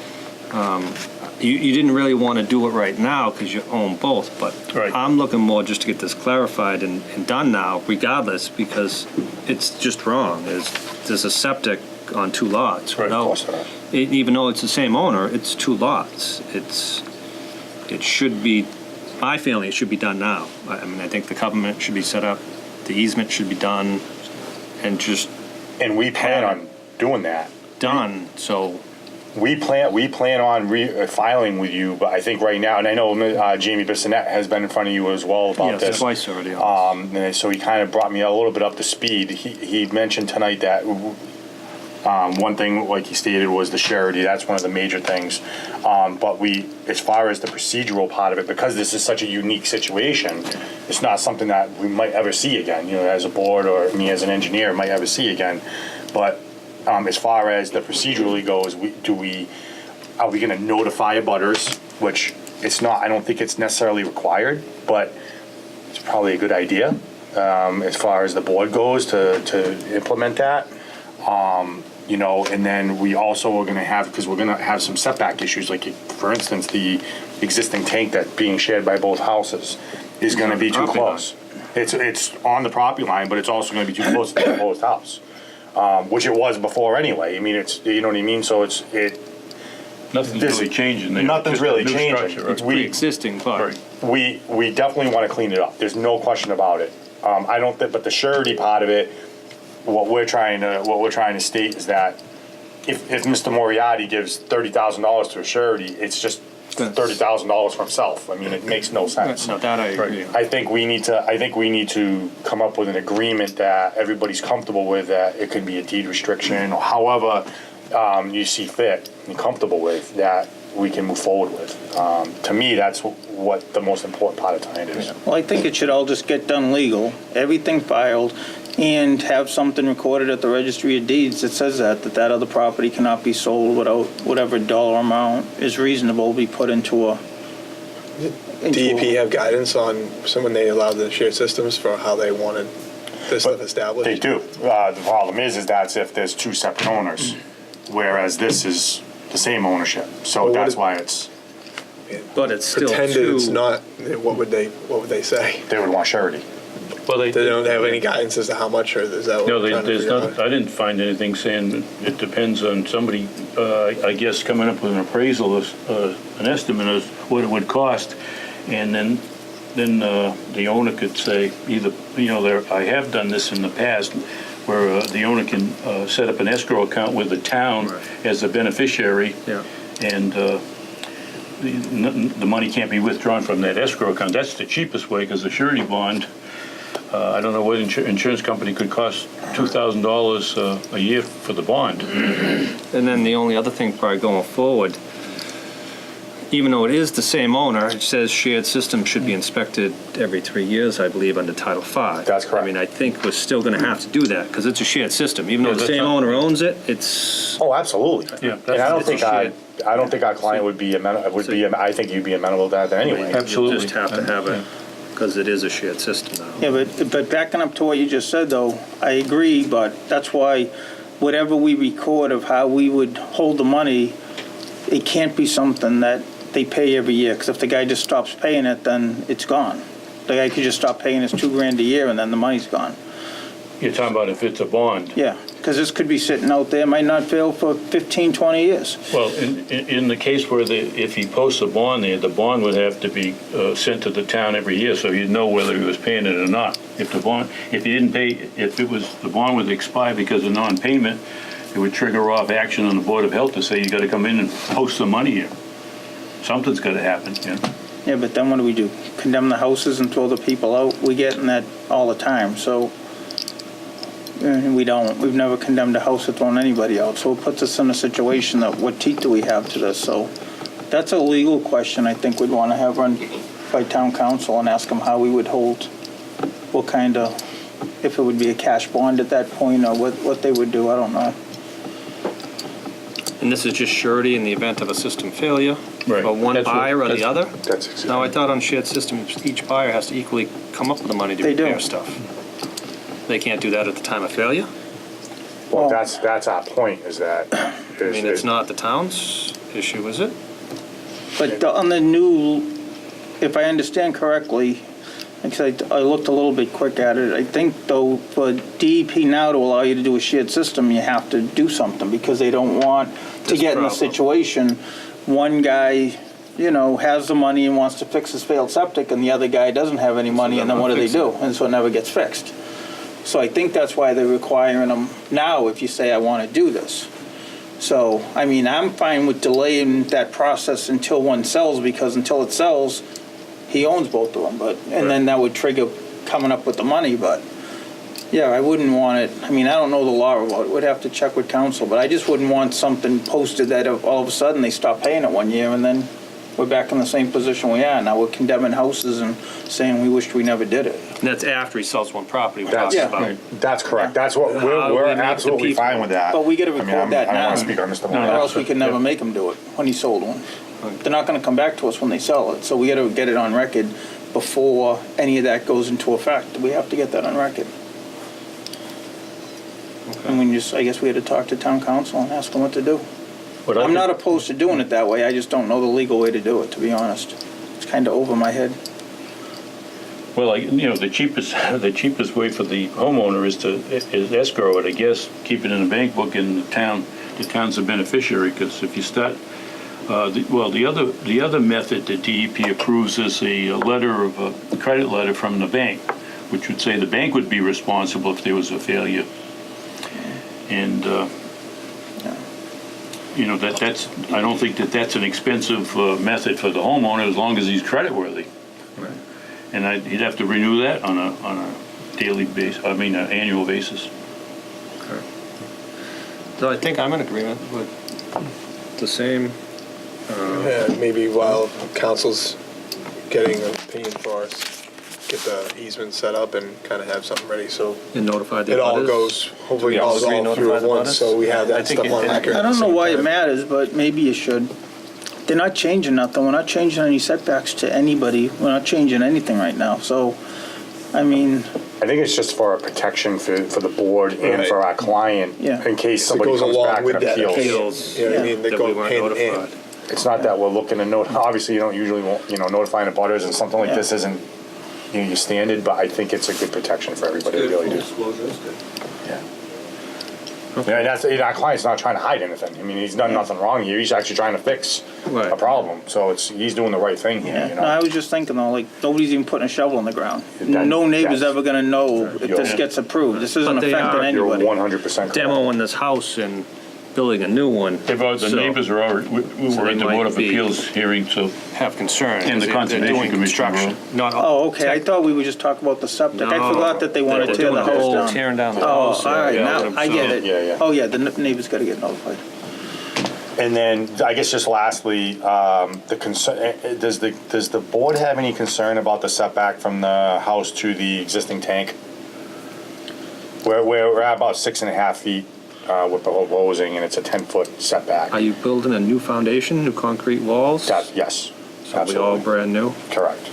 you didn't really want to do it right now because you own both, but Right. I'm looking more just to get this clarified and done now regardless, because it's just wrong. There's a septic on 2 lots. Right, without- of course there is. Even though it's the same owner, it's 2 lots. It should be, my feeling, it should be done now. I mean, I think the covenant should be set up, the easement should be done, and just And we plan on doing that. done, so. We plan on filing with you, but I think right now, and I know Jamie Bissonette has been in front of you as well about Yes, this. twice already. And so he kind of brought me a little bit up to speed. He mentioned tonight that one thing, like he stated, was the surety. That's one of the major things. But as far as the procedural part of it, because this is such a unique situation, it's not something that we might ever see again. As a board or me as an engineer might ever see again. But as far as the procedurally goes, are we going to notify abutters? Which it's not. I don't think it's necessarily required, but it's probably a good idea as far as the board goes to implement that. And then we also are going to have, because we're going to have some setback issues, like for instance, the existing tank that being shared by both houses is going to be too close. It's on the property line, but it's also going to be too close to the proposed house. Which it was before anyway. I mean, you know what I mean? So Nothing's really changing there. Nothing's Just a really new changing. structure, right? It's pre-existing, but we definitely want to clean it up. There's no question about it. I don't think, but the surety part of it, what we're trying to state is that if Mr. Moriarty gives $30,000 to a surety, it's just $30,000 for himself. I mean, it makes no sense. No, that I agree. I think we need to come up with an agreement that everybody's comfortable with, that it could be a deed restriction, or however you see fit and comfortable with, that we can move forward with. To me, that's what the most important part of tonight is. Well, I think it should all just get done legal, everything filed, and have something recorded at the registry of deeds that says that other property cannot be sold without whatever dollar amount is reasonable be put into a. DEP have guidance on when they allow the shared systems for how they wanted this stuff established? They do. The problem is that's if there's two separate owners, whereas this is the same ownership. So Well, that's why it's, But it's still Pretended it's two. not, what would they say? they would want surety. Well, They don't have any guidance as to how much, or is that what No, we're trying to there's figure not, out? I didn't find anything saying it depends on somebody, I guess, coming up with an appraisal, an estimate of what it would cost, and then the owner could say either, I have done this in the past, where the owner can set up an escrow account with the town as a beneficiary, Yeah. and the money can't be withdrawn from that escrow account. That's the cheapest way, because the surety bond, I don't know what insurance company could cost $2,000 a year for the bond. And then the only other thing probably going forward, even though it is the same owner, it says shared system should be inspected every 3 years, I believe, under Title V. That's correct. I mean, I think we're still gonna have to do that, because it's a shared system. Even though Yeah, the that's same not- owner owns it, it's, Oh, absolutely. Yeah, And I don't it's a think shared- our client would be I think you'd be amenable to that anyway. Absolutely. you just have to have it, because it is a shared system now. Yeah, but backing up to what you just said, though, I agree, but that's why whatever we record of how we would hold the money, it can't be something that they pay every year, because if the guy just stops paying it, then it's gone. The guy could just stop paying his $2,000 a year, and then the money's gone. You're talking about if it's a bond. Yeah, because this could be sitting out there, might not fail for 15, 20 years. Well, in the case where if he posts a bond there, the bond would have to be sent to the town every year, so you'd know whether he was paying it or not. If he didn't pay, if the bond would expire because of non-payment, it would trigger off action on the Board of Health to say, you gotta come in and post the money here. Something's gotta happen, Yeah, but then what do we do? Condemn the houses and throw the people out? We get in that all the time, so we don't. We've never condemned a house or thrown anybody out, so it puts us in a situation that what teeth do we have to this? So that's a legal question I think we'd want to have run by town council and ask them how we would hold, what kind of, if it would be a cash bond at that point or what they would do, I don't know. And this is just surety in the event of a system failure? Right. But one That's what- buyer or the that's- other? That's exactly. No, I thought on shared systems, each buyer has to equally come up with the money to They do. repair stuff. They can't do that at the time of failure? Well, that's our point, is that. I mean, it's not the town's issue, is it? But on the new, if I understand correctly, because I looked a little bit quick at it, I think though for DEP now to allow you to do a shared system, you have to do something because they don't want to This get in a problem. situation, one guy, has the money and wants to fix his failed septic and the other guy doesn't have any money and then what do they do? And so it never gets fixed. So I think that's why they're requiring them now if you say, I want to do this. So, I mean, I'm fine with delaying that process until one sells, because until it sells, he owns both of them, and then that would trigger coming up with the money, but, yeah, I wouldn't want it, I mean, I don't know the law about it, we'd have to check with council, but I just wouldn't want something posted that all of a sudden they stop paying it 1 year, and then we're back in the same position we are. Now we're condemning houses and saying we wished we never did it. And that's after he sells one property we're That's, talking about. that's correct. That's what, How do we're we make the absolutely people- fine with that. But we gotta I mean, record that I don't now. want to speak on Mr. Or Moore. else we can never make them do it when he sold one. They're not gonna come back to us when they sell it, so we gotta get it on record before any of that goes into effect. We have to get that on record. And I guess we had to talk to town council and ask them what to do. But I I'm think- not opposed to doing it that way, I just don't know the legal way to do it, to be honest. It's kinda over my head. Well, the cheapest way for the homeowner is escrow it, I guess, keep it in a bank book and the town's a beneficiary, because if you start, the other method that DEP approves is a credit letter from the bank, which would say the bank would be responsible if there was a failure. And, you know, that's, I don't think that's an expensive method for the homeowner as long as he's creditworthy. And he'd have to renew that on a daily basis, an annual basis. So I think I'm in agreement with the same. Yeah, maybe while council's getting an opinion for us, get the easement set up and kind of have something ready, so And notify the it all abutters. goes, hopefully we it all goes agree all notify through at the once, abutters? so we have I that think stuff on it- record. I don't know why it matters, but maybe you should. They're not changing nothing. We're not changing any setbacks to anybody. We're not changing anything right now. So, I mean, I think it's just for a protection for the board and Right. for our client, Yeah. in case It somebody goes comes along back with and that appeals. Appeals. You know what I mean, they That go we weren't hand in hand. notified. It's not that we're looking to obviously you don't usually want, notifying the butters, and something like Yeah. this isn't, your standard, but I think it's a good protection for everybody, I really do. Yeah. Yeah, and that's, our client's not trying to hide anything. I mean, he's done nothing wrong here. He's actually trying to fix Right. a problem. So he's doing the right thing here, yeah. No, I was just thinking though, like, nobody's even putting a shovel in the ground. That- No neighbor's that's- ever gonna know if this Yeah. gets approved. This isn't But they affecting are- You're anybody. 100% correct. Demoing this house and building a new one. The So- neighbors are already, we So were they at the might Board of be- Appeals hearing, so Have concern. And the 'cause they're Conservation doing Commission construction, not. Oh, okay. I thought we were just talking about the septic. I No. forgot that they want to They're tear doing the the house whole down. tearing down the Oh, house. all right. Yeah, Now I get it. Yeah, yeah. Oh, yeah. The neighbor's got to get notified. And then, I guess just lastly, the concern, does the board have any concern about the setback from the house to the existing tank? We're at about 6.5 feet, we're proposing, and it's a 10-foot setback. Are you building a new foundation, new concrete walls? Yes, So we all absolutely, brand new? correct.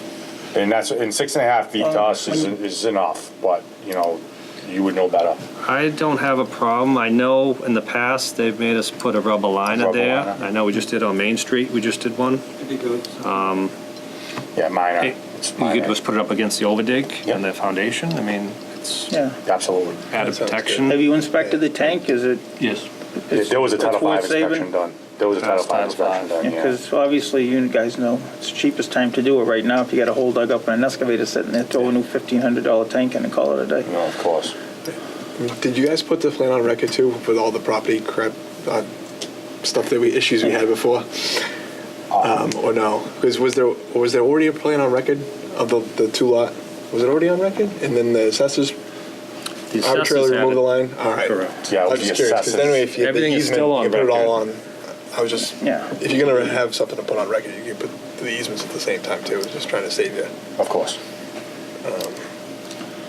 And 6.5 feet to us is enough, but, you would know better. I don't have a problem. I know in the past, they've made us put a rubber liner Rubber there. liner. I know we just did on Main Street, we just did one. Yeah, minor. You It's could minor. just put it up against the overdig Yep. and the foundation. I mean, it's Yeah. Absolutely. added That sounds protection. Have you inspected the tank? Is it? yes. There was a Title it's V worth inspection saving? done. There was a Title Past V Title inspection V. done, yeah. Because obviously, you guys know, it's the cheapest time to do it right now. If you got a hole dug up and an excavator sitting there, throw a new $1,500 tank in and call it a day. No, of course. Did you guys put the plan on record too, with all the property crap, stuff that issues we had before? Or no? Because was there already a plan on record of the two lot? Was it already on record? And then the assessors The arbitrarily assessors removed the added- line? All right. Correct. Yeah, it I was was the just curious, because assessors. anyway, if you have the Everything is easement, still on you put it all record. on. I was just, Yeah. if you're gonna have something to put on record, you can put the easements at the same time too. Just trying to save you. Of course.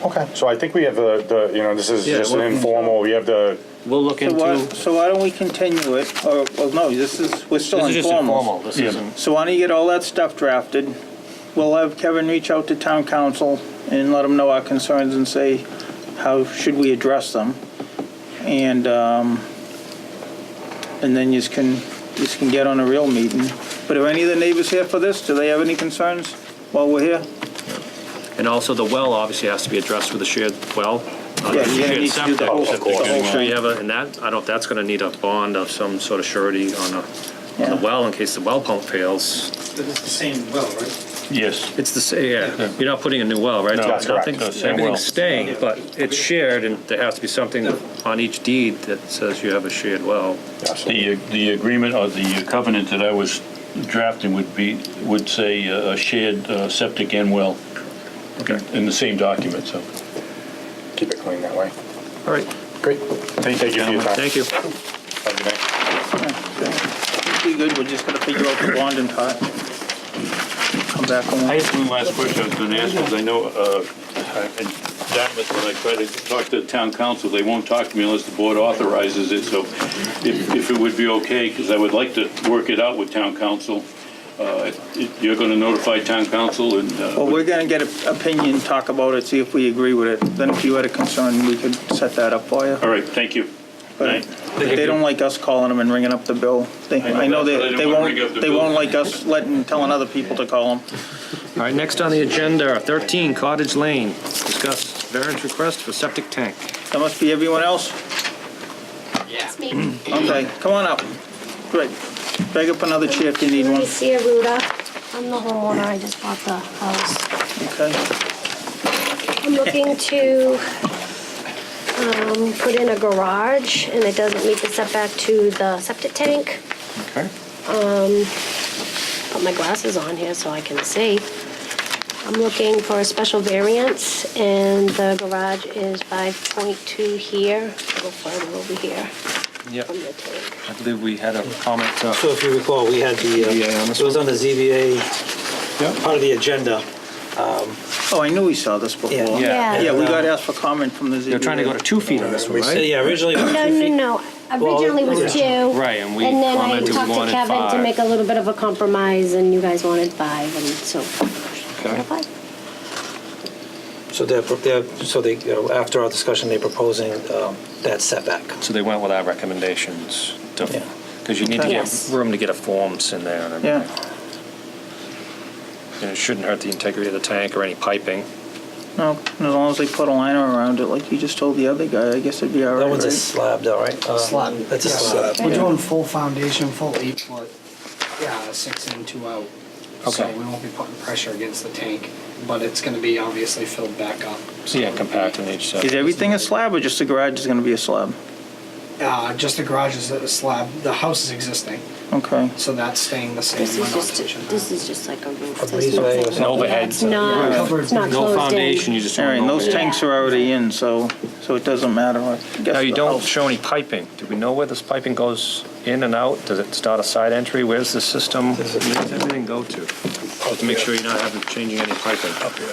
Okay, so I think we have this is Yeah, just an well- informal, we have the, We'll look into, So why don't we continue it? Or, well, no, we're still this is just informal. informal. This Yeah. isn't, So why don't you get all that stuff drafted? We'll have Kevin reach out to town council and let them know our concerns and say, how should we address them? And then you can get on a real meeting. But are any of the neighbors here for this? Do they have any concerns while we're here? and also the well obviously has to be addressed with a shared well. Yeah, you're gonna Shared need to do the whole- septic. the whole Make sure you thing. have and that, I don't know if that's gonna need a bond of some sort of surety on the Yeah. well in case the well pump fails. It's the same well, right? Yes. It's the same, yeah. You're not putting a new well, right? No, So that's correct. nothing- No, same well. Everything's staying, but it's shared, and there has to be something on each deed that says you have a shared well. absolutely. The agreement or the covenant that I was drafting would say a shared septic and well in the same document, so. Keep it clean that way. All right, Great. Thank you for your time. thank you. Have a good night. Be good, we're just gonna figure out the bonding part. Come back I on. have one last question I was going to ask, because I know in Dartmouth, when I try to talk to the town council, they won't talk to me unless the board authorizes it, so if it would be okay, because I would like to work it out with town council, you're going to notify town council and... Well, we're gonna get an opinion, talk about it, see if we agree with it. Then if you had a concern, we could set that up for you. All right, thank you. But Night. they don't like us calling them and ringing up the bill. I know that's what I they didn't wanna ring up the they bill. won't like us telling other people to call them. All right, next on the agenda, 13 Cottage Lane. Discuss variance request for septic tank. That must be everyone else? It's me. Okay, come on up. Great. Bag up another chair if you need one. Lucia Ruda. I'm the homeowner. I just bought the house. Okay. I'm looking to put in a garage, and it doesn't meet the setback to the septic tank. Okay. Put my glasses on here so I can see. I'm looking for a special variance, and the garage is 5.2 here, a little further over here Yep. from the tank. I believe we had a comment. So if you recall, we had the, ZBA on this it was on the ZBA, Yep. part of the agenda. Oh, I knew we saw this before. Yeah. Yeah. Yeah, we got asked for comment from the ZBA. They're trying to go to 2 feet on this one, So, right? yeah, originally it was 2 No, feet. no, no. Originally it was 2. Right, and we And then I commented we talked to wanted Kevin to 5. make a little bit of a compromise, and you guys wanted 5, and so. Okay. 5. So after our discussion, they're proposing that setback. So they went with our recommendations. Yeah. Because you need to get Yes. room to get a forms in there and Yeah. everything. And it shouldn't hurt the integrity of the tank or any piping. No, as long as they put a liner around it, like you just told the other guy, I guess it'd be all right. That one's a right? slab though, right? Slab. That's a Yeah. slab. We're doing full foundation, full 8-foot, 6 in, 2 out. So Okay. we won't be putting pressure against the tank, but it's gonna be obviously filled back up. So yeah, compact in each Is side. everything a slab or just the garage is gonna be a slab? Just the garage is a slab, the house is existing, Okay. so that's staying the same. This We're is not just, touching that. this is just like a roof. A There's breezeway or nothing- something. An overhead. Yeah, it's not, Covered. it's not No closed in. foundation, you just All want right, an and those overhead. tanks are already in, so it doesn't matter. I guess Now, you the don't house- show any piping. Do we know where this piping goes in and out? Does it start a side entry? Where's the system? Where does everything go to? To make sure you're not having, changing any piping. Up here.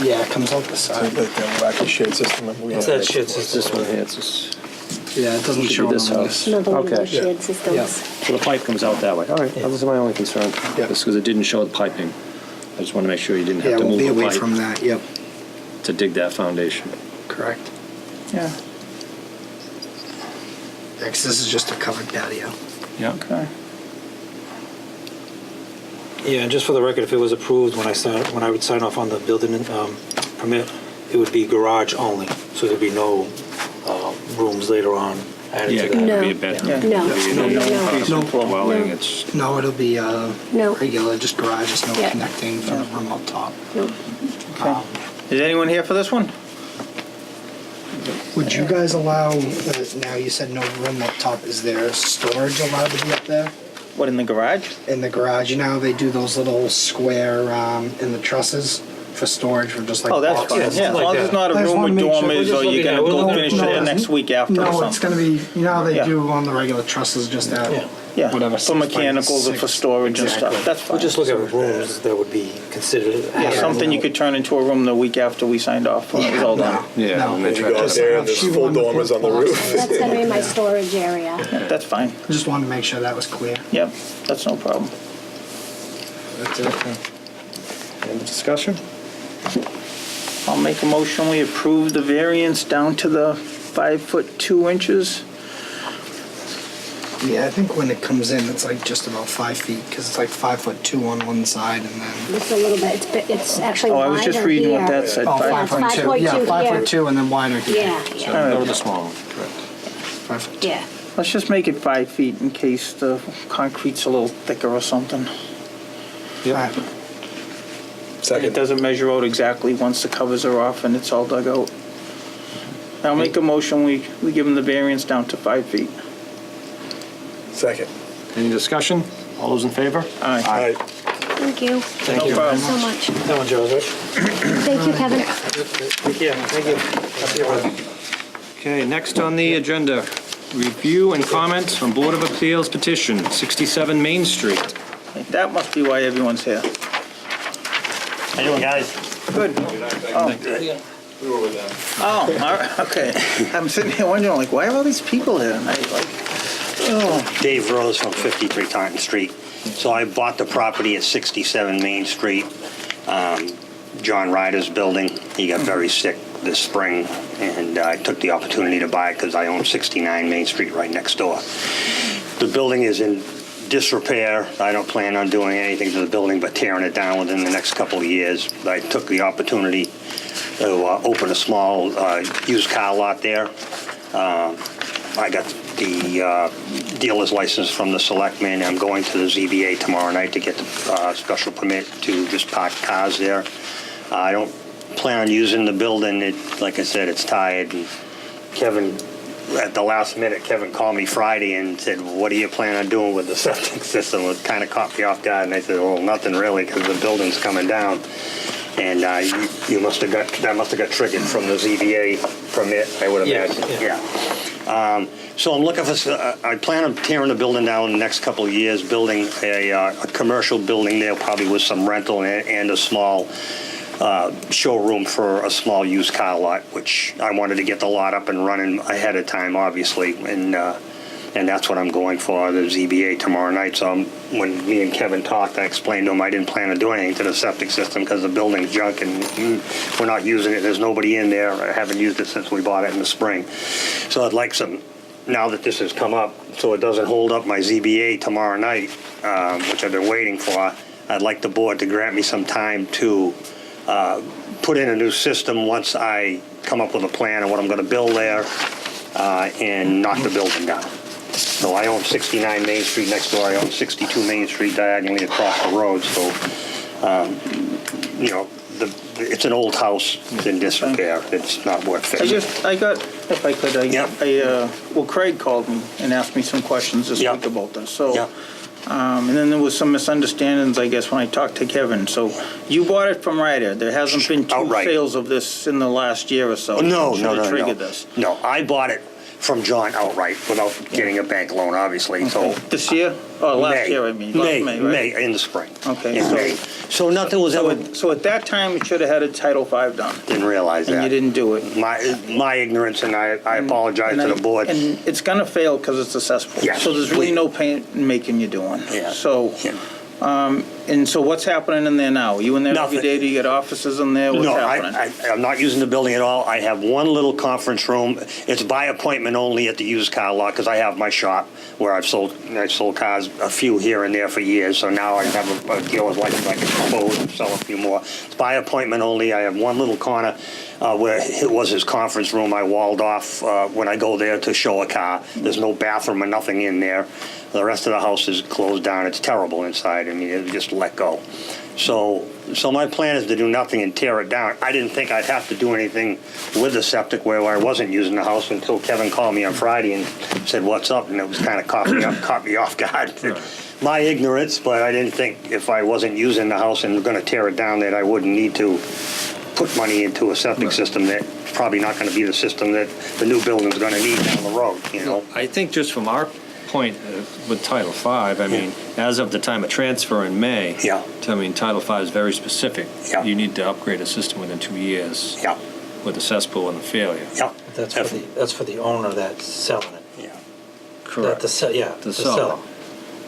Yeah, it comes out the So side. like the wacky shit system that we What's have. that shit system? This one here, it's just, Yeah, it doesn't should show be this on house. Another one of Okay. those shared systems. So the pipe comes out that way. All right, that was my only concern. Yeah. Just because it didn't show the piping. I just want to make sure you didn't Yeah, have to we'll move be the away pipe from that, yep, to dig that foundation. correct. Yeah, Yeah, 'cause this is just a covered patio. Yeah. okay. Yeah, and just for the record, if it was approved, when I would sign off on the building permit, it would be garage only, so there'd be no rooms later on added Yeah, to it that. could No. be a bedroom. Yeah. No, It'd be no, a no, no. principal dwelling, No. it's, No, it'll be No. regular, just garages, no Yeah. connecting from the room up top. No. Is anyone here for this one? Would you guys allow, now you said no room up top, is there storage allowed to be up there? What, in the garage? In the garage, you know how they do those little square in the trusses for storage for just like Oh, that's boxes? fine, yeah, as like long as that. it's not a I just room wanna with make sure- we're dormers just or you're looking gonna at it. go No, finish it no, there next week after or No, something. it's gonna be, you know how they Yeah. do on the regular trusses, just that? Yeah. Yeah, Whatever, for mechanicals or for storage and Exactly. stuff, that's fine. We'll just look at rooms that would be considered. Yeah, something you could turn into a room the week after we signed off when it was all done. yeah. No. and they You try go to- out there and there's She full wanted to dormers put on the blocks roof. on That's gonna be my storage area. That's fine, I just wanted to make sure that was clear. yep, that's no problem. That's it. Any discussion? I'll make a motion, we approve the variance down to the 5 foot 2 inches. Yeah, I think when it comes in, it's like just about 5 feet, because it's like 5'2" on one side and then. Just a little bit, it's actually Oh, wider I here. was just reading what that said. Oh, Yeah, it's 5'2", yeah, 5'2" 5'2" and then wider here. Yeah, yeah, Go to the small one, correct. 5'2". yeah. Let's just make it 5 feet in case the concrete's a little thicker or something. Alright. It Second. doesn't measure out exactly once the covers are off and it's all dug out. I'll make a motion, we give them the variance down to 5 feet. Second. Any discussion? All those in favor? Aye. Aye. Thank you. No problem. So much. That one, Joe's, right? Thank you, Kevin. Yeah, thank you. I'll see you around. Okay, next on the agenda, review and comments on Board of Appeals petition, 67 Main Street. That must be why everyone's here. How you doing, guys? Good. Oh. Oh, all right, okay. I'm sitting here wondering, like, why are all these people here tonight? Like, oh, Dave Rose from 53 Taunton Street. So I bought the property at 67 Main Street, John Ryder's building. He got very sick this spring, and I took the opportunity to buy it because I own 69 Main Street right next door. The building is in disrepair. I don't plan on doing anything to the building but tearing it down within the next couple of years. I took the opportunity to open a small used car lot there. I got the dealer's license from the selectmen. I'm going to the ZBA tomorrow night to get the special permit to just park cars there. I don't plan on using the building. Like I said, it's tired. And Kevin, at the last minute, Kevin called me Friday and said, "What do you plan on doing with the septic system?" It kind of caught me off guard, and I said, "Well, nothing really, because the building's coming down." And that must have got triggered from the ZBA permit, I would imagine. Yeah. So I'm looking for. I plan on tearing the building down in the next couple of years, building a commercial building there, probably with some rental and a small showroom for a small used car lot, which I wanted to get the lot up and running ahead of time, obviously, and that's what I'm going for, the ZBA tomorrow night. So when me and Kevin talked, I explained to him I didn't plan on doing anything to the septic system because the building's junk and we're not using it. There's nobody in there. I haven't used it since we bought it in the spring. So I'd like some, now that this has come up, so it doesn't hold up my ZBA tomorrow night, which I've been waiting for, I'd like the board to grant me some time to put in a new system once I come up with a plan of what I'm going to build there and knock the building down. So I own 69 Main Street next door. I own 62 Main Street diagonally across the road. So, it's an old house. It's in disrepair. It's not worth fixing. If I could, well, Craig called me and asked me some questions this week about this. So, and then there was some misunderstandings, I guess, when I talked to Kevin. So you bought it from Ryder. There hasn't been two sales of this in the last year or so. No. Triggered this. No, I bought it from John outright without getting a bank loan, obviously. Okay. So this year? Oh, last year, I mean. May, right? in the spring. Okay. In May. So nothing was ever. So at that time, you should have had a Title V done. Didn't realize that. And you didn't do it. My ignorance, and I apologize to the board. And it's going to fail because it's a cesspool. Yes. So there's really no pain in making you doing. Yeah. So, and so what's happening in there now? Are you in there Nothing. every day? Do you get offices in there? What's happening? I'm not using the building at all. I have one little conference room. It's by appointment only at the used car lot because I have my shop where I've sold cars, a few here and there for years. So now I have a deal with license. I can close and sell a few more. It's by appointment only. I have one little corner where it was his conference room. I walled off when I go there to show a car. There's no bathroom or nothing in there. The rest of the house is closed down. It's terrible inside. I mean, it just let go. So my plan is to do nothing and tear it down. I didn't think I'd have to do anything with the septic where I wasn't using the house until Kevin called me on Friday and said, "What's up?" And it was kind of caught me off guard. My ignorance, but I didn't think if I wasn't using the house and going to tear it down that I wouldn't need to put money into a septic system that's probably not going to be the system that the new building's going to need down the road, you know? I think just from our point with Title V, I mean, as of the time of transfer in May, Title V is very specific. You need to upgrade a system within 2 years with a cesspool and a failure. That's for the owner that's selling it. Correct. The seller.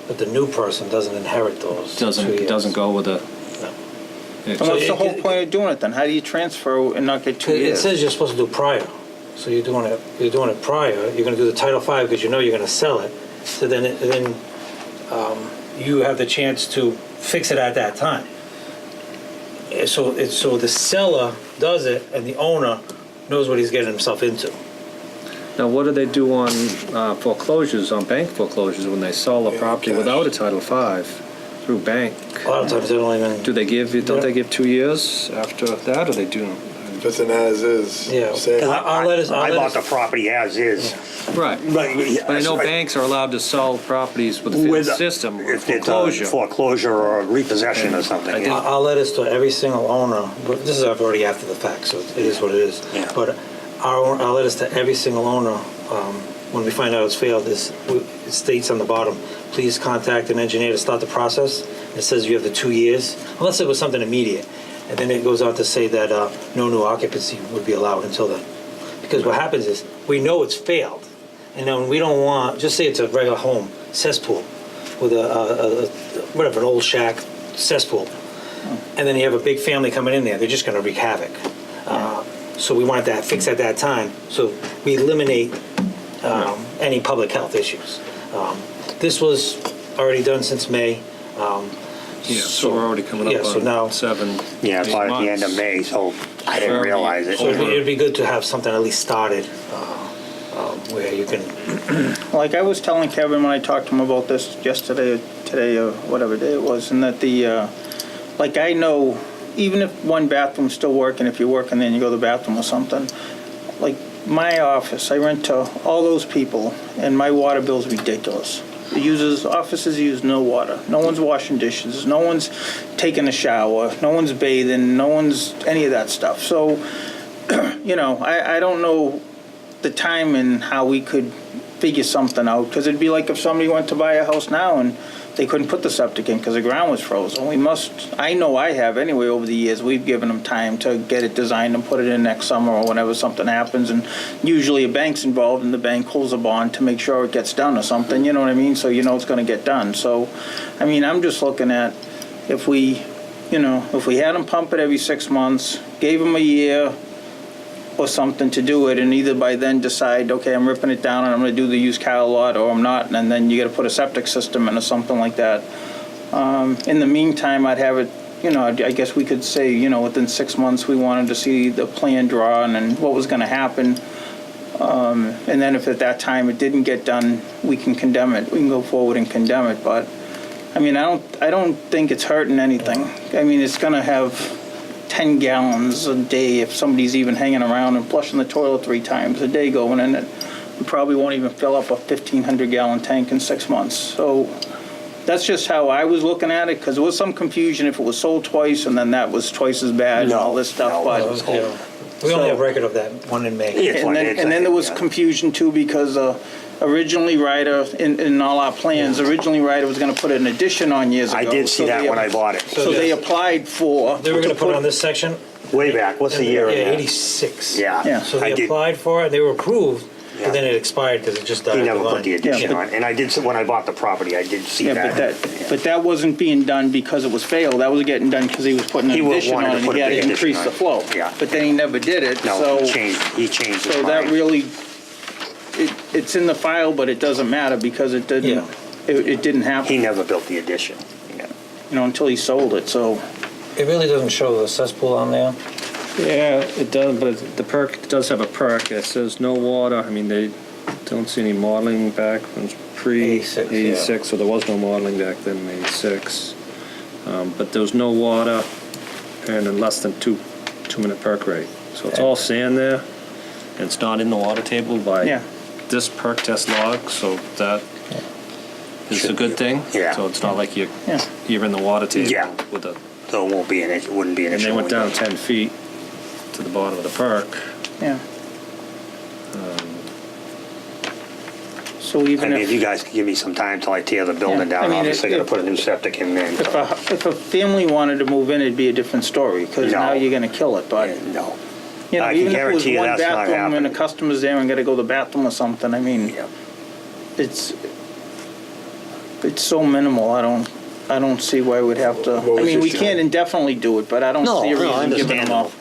But the new person doesn't inherit those. Doesn't go with a... So what's the whole point of doing it then? How do you transfer and not get 2 years? It says you're supposed to do prior. So you're doing it prior. You're going to do the Title V because you know you're going to sell it. So then you have the chance to fix it at that time. So the seller does it, and the owner knows what he's getting himself into. Now, what do they do on foreclosures, on bank foreclosures, when they sell a property without a Title V through bank? A lot of times they don't even... Don't they give 2 years after that, or they do? If it's an as-is. sale. I bought the property as is. Right. But I know banks are allowed to sell properties with a system, or if it's a foreclosure or a repossession or something. Our letters to every single owner, but this is already after the fact, so it is what it is. Yeah. But our letters to every single owner, when we find out it's failed, it states on the bottom, please contact an engineer to start the process. It says you have the 2 years, unless it was something immediate. And then it goes on to say that no new occupancy would be allowed until then. Because what happens is, we know it's failed. And then we don't want, just say it's a regular home, cesspool, with an old shack cesspool. And then you have a big family coming in there, they're just gonna wreak havoc. So we want that fixed at that time, so we eliminate any public health issues. This was already done since May. So we're already coming up on 7 Yeah, it's about at the end of May, so I didn't realize it. So it'd be good to have something at least started where you can... Like I was telling Kevin when I talked to him about this yesterday or today or whatever day it was, and that like I know even if one bathroom's still working, if you're working there and you go to the bathroom or something, like my office, I rent to all those people, and my water bill's ridiculous. Offices use no water. No one's washing dishes. No one's taking a shower. No one's bathing. No one's any of that stuff. So, I don't know the time and how we could figure something out, because it'd be like if somebody went to buy a house now and they couldn't put the septic in because the ground was frozen. I know I have anyway over the years, we've given them time to get it designed and put it in next summer or whenever something happens, and usually a bank's involved and the bank holds a bond to make sure it gets done or something, you know what I mean? So it's gonna get done. So, I'm just looking at if we had them pump it every 6 months, gave them a year or something to do it, and either by then decide, okay, I'm ripping it down and I'm gonna do the used car lot, or I'm not, and then you gotta put a septic system in or something like that. In the meantime, I'd have it, I guess we could say, within 6 months, we wanted to see the plan drawn and what was gonna happen. And then if at that time it didn't get done, we can condemn it. We can go forward and condemn it, but, I don't think it's hurting anything. It's gonna have 10 gallons a day if somebody's even hanging around and flushing the toilet 3 times a day going in it. We probably won't even fill up a 1,500-gallon tank in 6 months. So that's just how I was looking at it, because there was some confusion if it was sold twice and then that was twice as bad and all this stuff. We only have record of that one in May. And then there was confusion too, because originally Ryder, in all our plans, originally Ryder was going to put an addition on years ago. I did see that when I bought it. So they applied for. They were going to put it on this section? Way back, what's the year? Yeah, 86. Yeah. So they I did. applied for it, they were approved, Yeah. but then it expired because it just died. He never the put the line. addition Yeah, on, and I did, when I bought the property, I did see that. But that wasn't being done because it was failed. That was getting done because he was putting an He addition wanted on to and put he a had big to increase addition the on. flow. Yeah. But then he never did it, No, so. he changed his So mind. that really, it's in the file, but it doesn't matter because it didn't, Yeah. it didn't He happen, never built the addition. Yeah. until he sold it, so. It really doesn't show the cesspool on there. Yeah, it does, but the perk does have a perk. It says no water. They don't see any modeling back from 86, yeah. pre-86, so there was no modeling back then in 86. But there was no water and in less than 2-minute perk rate. So it's all sand there, and it's not in the water table by Yeah. this perk test log, so that is a good thing. Yeah. So it's not like you're Yeah. in the water table Yeah. with a, So it wouldn't be an issue. and they went down 10 feet to the bottom of the perk. Yeah. So even If you guys could give me some time till I tear the building Yeah. down, if- obviously I gotta put a new septic in there. if a family wanted to move in, it'd be a different story, because No. now you're gonna kill it, but, No. you know, I can even if it was guarantee you one that's not bathroom and a happening. customer's there and gotta go to the bathroom or something, Yeah. it's so minimal, I don't see why we'd have to, What was your we time? can't indefinitely do it, but I don't No, see a no, reason giving them understandable.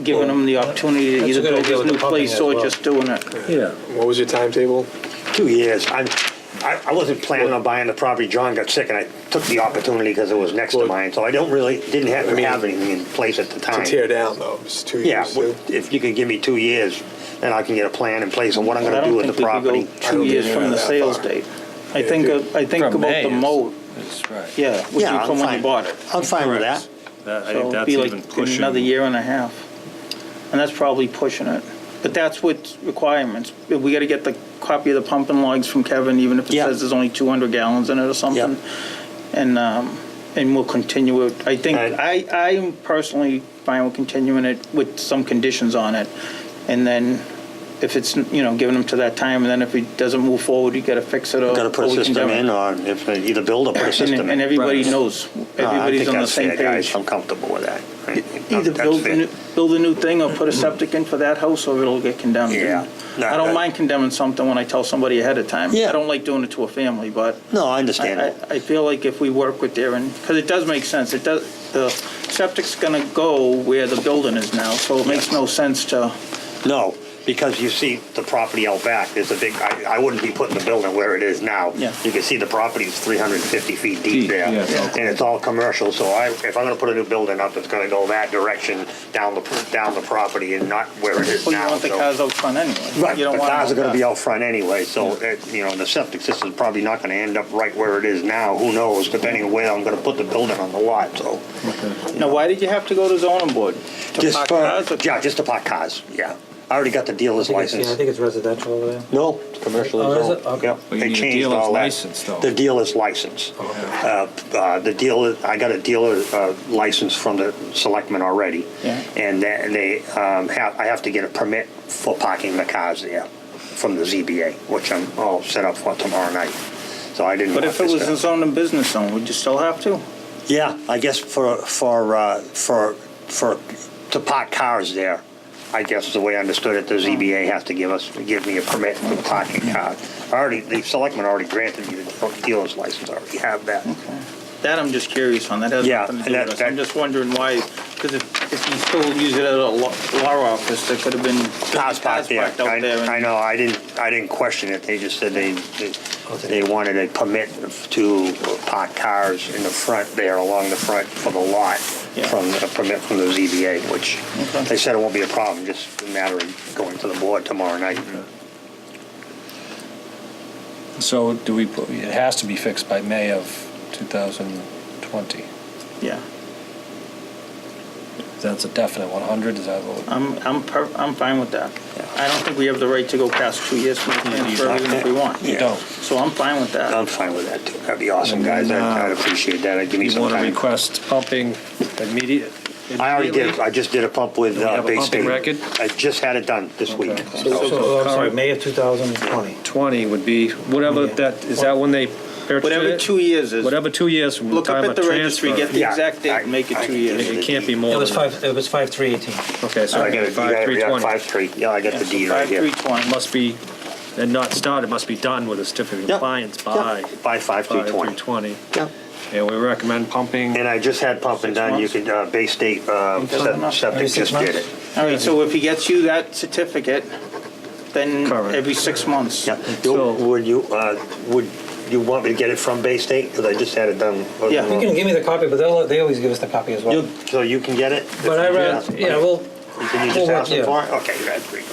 giving them the opportunity to That's a either good build idea this with the new pumping place as or well. just doing it. Yeah. What was your timetable? 2 years. I wasn't planning on buying the property. John got sick, and I took the opportunity because it was next to Well- mine. So I didn't have anything in place at the To time. tear down though, it's 2 Yeah, years. too. if you could give me 2 years, then I can get a plan in place on what I'm But I going to do don't with think the we could property. go 2 years from the that sales far. date. I Yeah, think dude. about From May the is- moat, That's right. yeah, would Yeah, be I'm from when fine. you bought it. I'm fine with that. I So think it'd that's be even like pushing. another year and a half. And that's probably pushing it. But that's what's requirements. We gotta get the copy of the pumping logs from Kevin, even if it Yeah. says there's only 200 gallons in it or something. And we'll continue it. I think, And- I'm personally fine with continuing it with some conditions on it. And then if it's, giving them to that time, and then if it doesn't move forward, you gotta fix it or. Got to put or a we system condemn it. in, or if either build or put a system in. And everybody Right. knows, No, I everybody's think on the that's same fair, guys. page. I'm comfortable with that. I think Either that's fair. build a new thing or put a septic in for that house, or it'll get condemned. Yeah. No, I don't that- mind condemning something when I tell somebody ahead of time. Yeah. I don't like doing it to a family, but No, I understand. I feel like if we work with there, and, because it does make sense, the septic's gonna go where the building is now, so it makes no sense to, No, because you see the property out back, there's a big, I wouldn't be putting the building where it is now. Yeah. You can see the property is 350 feet deep there. yeah, it's all And it's all commercial, so if I'm gonna put a new building up, it's gonna go that direction down the property and not where it is Well, you now. want the so- cars out front anyway. Right, You the don't want cars are gonna all be that. out front anyway, so, the septic system's probably not gonna end up right where it is now, who knows, depending on where I'm gonna put the building on the lot, so. Now, why did you have to go to zoning board? To Just park for, cars or- yeah, just to park cars, yeah. I already got the dealer's Yeah, I license. think it's residential over there. No, it's commercial Oh, is zone. it? Okay. Yep, But you they need a changed dealer's all that. license, though. The dealer's license. The dealer, I got a dealer license from the selectmen already. Yeah. And I have to get a permit for parking the cars there from the ZBA, which I'm all set up for tomorrow night. So I didn't. But want if it this was to- a zone and business zone, would you still have to? Yeah, I guess to park cars there, I guess the way I understood it, the ZBA has to give me a permit for parking cars. The selectmen already granted me the dealer's license, I already have that. That I'm just curious on, that has Yeah, nothing to and do that- with us. I'm that- just wondering why, because if you still use it as a law office, there could have been Cars parked there. out there. I know, I didn't question it, they just said they wanted a permit to park cars in the front there, along the front for the lot, Yeah. from a permit from the ZBA, which Okay. they said it won't be a problem, just a matter of going to the board tomorrow night. So it has to be fixed by May of 2020. Yeah, That's a definite 100, is that what? I'm fine with that. I don't think we have the right to go past 2 years for everything if we want. You don't. So I'm fine with that. I'm fine with that too, that'd be awesome, And guys, then, I'd appreciate that, I'd give me You some want to time. request pumping immediately? I already did, I just did a pump with Do we have a Bay pumping State. record? I just had it done this week. So, I'm sorry, May of 2020. 20 would be, whatever is that when they purchased it? Whatever 2 years is. Whatever 2 years from the Look up time at of the registry, transfer. get the Yeah, exact date, and make it I 2 can years. give you It can't be It more was than, 5/3/18. okay, so I got it, 5/3/20. 5/3, yeah, I got the deed right here. 5320. Must be, and not started, must be done with a certificate of Yep, compliance yep. by By 5/3/20. 5/3/20. Yeah. And we recommend pumping. And I just had pumping 6 done, you months? could, Bay State Septic Every 6 just did it. months? All right, so if he gets you that certificate, then Correct. every 6 months. Yeah, So- would you want me to get it from Bay State? Because I just had it done. Yeah. You can give me the copy, but they always give us the copy as well. So you can get it? But I read, yeah, well, Can you just we'll work, ask them yeah. for it? Okay, that's great.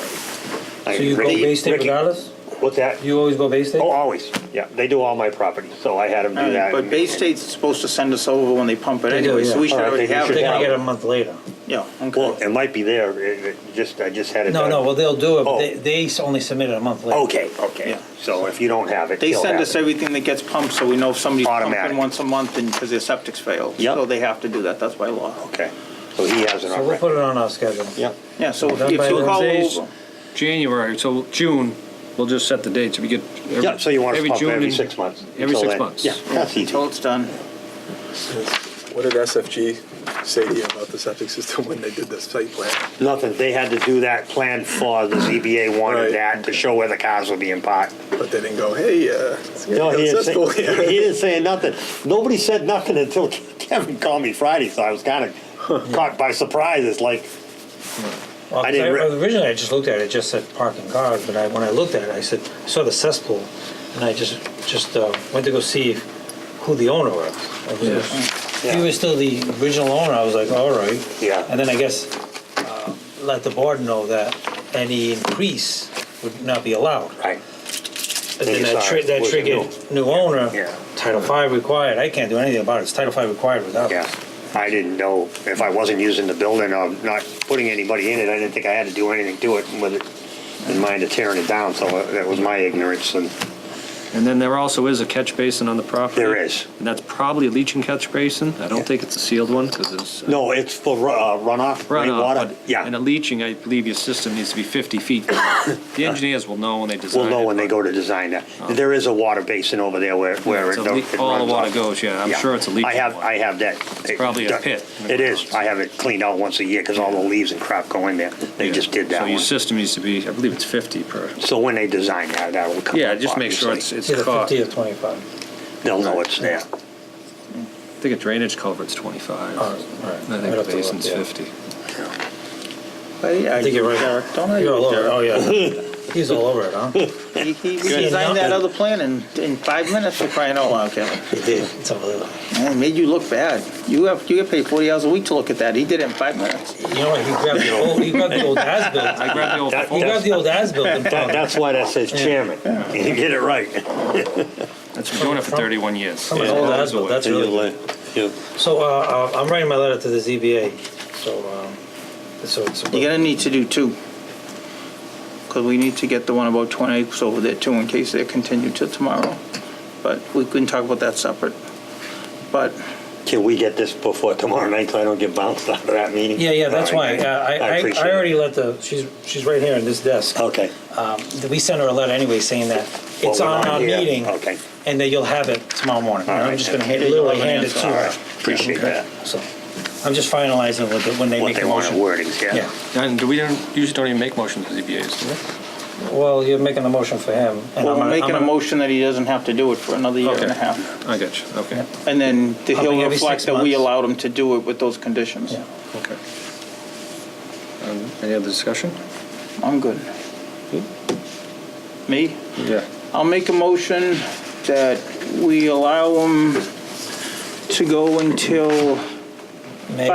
So you go Bay State regardless? What's that? You always go Bay State? Oh, always, yeah, they do all my property, so I had them All do right, that. but Bay State's supposed to send us over when they pump it They do, anyway, so yeah. we should All right, already then you have should it. They're gonna have get it a month later. Yeah, Well, okay. it might be there, I just had it No, done. no, well, they'll do it, Oh. but they only submit it a month later. Okay, Yeah. so if you don't have it, They they'll send have us it. everything that gets pumped, so we know if somebody's Automatic. pumping once a month and because their septic's failed. Yep. So they have to do that, that's by law. Okay, so he has it So on we'll record. put it on our schedule. Yep. Yeah, so Done if by you call Wednesdays. over. January, so June, we'll just set the date, so we get. Yeah, so you want us to pump June every and- 6 months? Every until 6 then. months. Yeah, that's easy. Until it's done. What did SFG say to you about the septic system when they did the site plan? Nothing, they had to do that plan for the ZBA wanted Right. that to show where the cars were being parked. But they didn't go, hey, it's No, he didn't, successful say, here. he didn't say nothing. Nobody said nothing until Kevin called me Friday, so I was kind of caught by surprise. It's like, Well, 'cause I didn't originally I just looked at it, it just said parking cars, but when I looked at it, I saw the cesspool, and I just went to go see who the owner was. If he was still the original owner, I was like, all right. Yeah. And then I guess let the board know that any increase would not be allowed. right. But Then then you saw it that was triggered new owner, Yeah. Title V required. I can't do anything about it. It's Title V required without Yeah. us. I didn't know if I wasn't using the building or not putting anybody in it. I didn't think I had to do anything to it with it in mind of tearing it down. So that was my ignorance. And then there also is a catch basin on the property. There is. And that's probably a leaching catch basin. I don't think it's a sealed one, because it's. No, it's for runoff, rainwater. But Yeah. in a leaching, I believe your system needs to be 50 feet. The engineers will know when they design We'll it. know when they but- go to design that. There is a water basin over there where It's it a runs all the water off. goes, yeah. I'm sure it's a leaching I have one. that. It's probably a pit in the It is. ground. I have it cleaned out once a year because all the leaves and crap go in there. They Yeah. just did that So your one. system needs to be, I believe it's 50 per. So when they design that, that will come Yeah, up, just make sure obviously. it's Either caught. 50 or 25. They'll know it's there. I think a drainage culvert's 25. Oh, all right. I I'd think have the to look, basin's yeah. 50. I think you're right. Derek. Don't argue You're all with over it. Derek. Oh, yeah. He's all over it, huh? He redesigned that other plan in 5 minutes for crying out loud, Kevin. He did. It's unbelievable. Man, it made you look bad. You get paid 40 hours a week to look at that. He did it in 5 minutes. You know what? He grabbed the old as-built. I grabbed the old He grabbed the old as-built. and That's why that says chairman. You get it right. That's been doing it for 31 years. From an old as-built. That's really good. Yeah. So I'm writing my letter to the ZBA. So it's. You're gonna need to do 2. Because we need to get the one about 20 acres over there too, in case they continue till tomorrow. But we can talk about that separate. But Can we get this before tomorrow night so I don't get bounced out of that meeting? Yeah, that's All why. right. I appreciate already it. let she's right here in this desk. Okay. We sent her a letter anyway saying that it's Well, on we're our not here. meeting. Okay. And that you'll have it tomorrow morning. All And I'm right. just gonna You'll literally have an hand it to answer. her. All right. Appreciate that. So, I'm just finalizing when they What make they the want motion. in wordings, yeah. Yeah. And we usually don't even make motions to ZBAs, do we? Well, you're making a motion for him. And well, I'm we're gonna- making I'm a gonna- motion that he doesn't have to do it for another year and a half. I get you, okay. And then I'll he'll be every reflect 6 that we months. allowed him to do it with those conditions. Yeah. Okay. Any other discussion? I'm good. Me? Yeah. I'll make a motion that we allow him to go until May.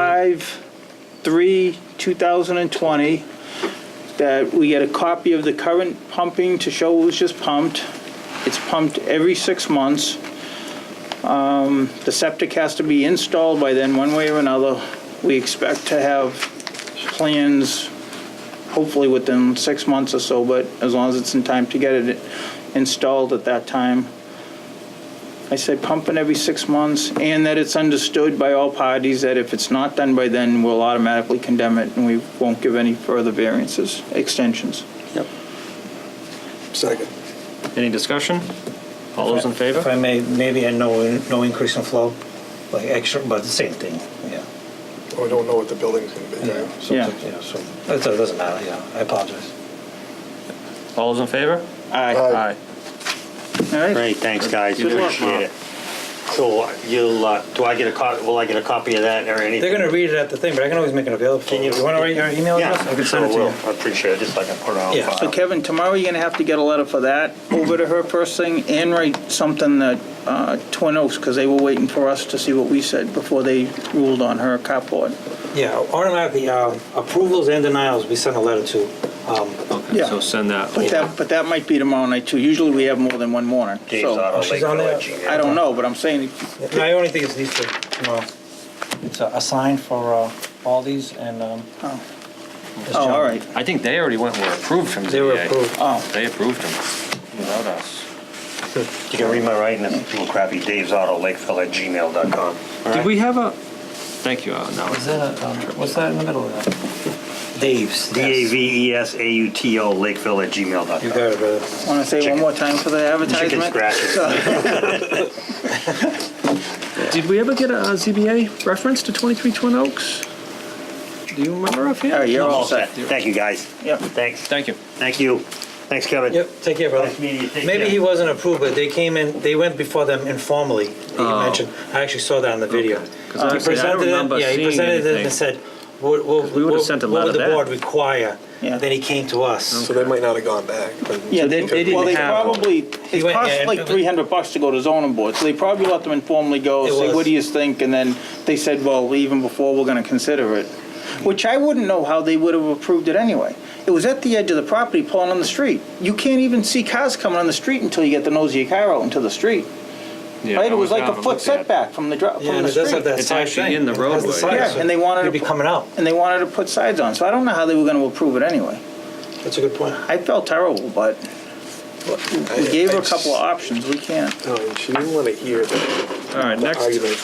5/3/2020, that we get a copy of the current pumping to show it was just pumped. It's pumped every 6 months. The septic has to be installed by then, one way or another. We expect to have plans hopefully within 6 months or so, but as long as it's in time to get it installed at that time. I said pumping every 6 months, and that it's understood by all parties that if it's not done by then, we'll automatically condemn it, and we won't give any further variances, extensions. Yep. Second. Any discussion? All those in favor? If I may, maybe no increase in flow, like extra, but the same thing, yeah. We don't know what the building's gonna be. Yeah. So, Yeah. so it doesn't matter, yeah, I apologize. All those in favor? Aye. Aye. All right. Great, thanks, guys. Good luck, Appreciate Mark. it. So will I get a copy, will I get a copy of that or anything? They're gonna read it at the thing, but I can always make it available. Can you- You wanna write your email Yeah, address? I can send it to will. you. I appreciate it, just so I can put it on Yeah. file. So Kevin, tomorrow you're gonna have to get a letter for that over to her first thing, and write something that, Twin Oaks, because they were waiting for us to see what we said before they ruled on her carport. Yeah, automatically, approvals and denials, we send a letter to. Okay, Yeah. so send that. But that might be tomorrow night too. Usually we have more than one morning, Dave's so Auto she's on Lakeville there? at Gmail. I don't know, but I'm saying, No, I only think it's these two tomorrow. It's a sign for all these and, this oh, all gentleman. right. I think they already were approved from ZBA. They were approved. Oh, They approved them without us. You can read my writing, it's a little crappy, Dave's Auto Lakeville at gmail.com. Did we have a, thank you, now. Is that what's that in the middle of that? Dave's. DAVESAUTO Lakeville at You gmail.com. got it, brother. want to say one more time for the Chicken advertisement? scratches. Did we ever get a ZBA reference to 23 Twin Oaks? Do you remember All right, offhand? you're all set. Thank you, guys. Yep. Thanks. Thank you. Thank you. Thanks, Kevin. Yep, take care, brother. Nice meeting you. Take Maybe care. he wasn't approved, but they came in, they went before them informally. He Oh. mentioned, I actually saw that on the video. Okay. 'Cause He honestly, I don't presented it- remember Yeah, he seeing presented it anything. and said, we would've sent a what would letter the back. board require? Yeah. Then he came to us. So they might not have gone back. but- Yeah, they didn't well, they have one. probably, He it went- costs yeah, like and- $300 to go to zoning board, so they probably let them informally go, It say, was. what do you think? And then they said, well, even before, we're gonna consider it. Which I wouldn't know how they would have approved it anyway. It was at the edge of the property pulling on the street. You can't even see cars coming on the street until you get the nose of your car out into the street. Yeah, Right? I It was like down a and foot looked at it. setback from the Yeah, from and the it does have street. that It's side actually thing. in the It has roadway. side, Yeah, so and they wanted You'd be to- coming out. And they wanted to put sides on, so I don't know how they were gonna approve it anyway. That's a good point. I felt terrible, but we gave her a couple of options, we can't. No, she didn't want to hear the All right, next argument.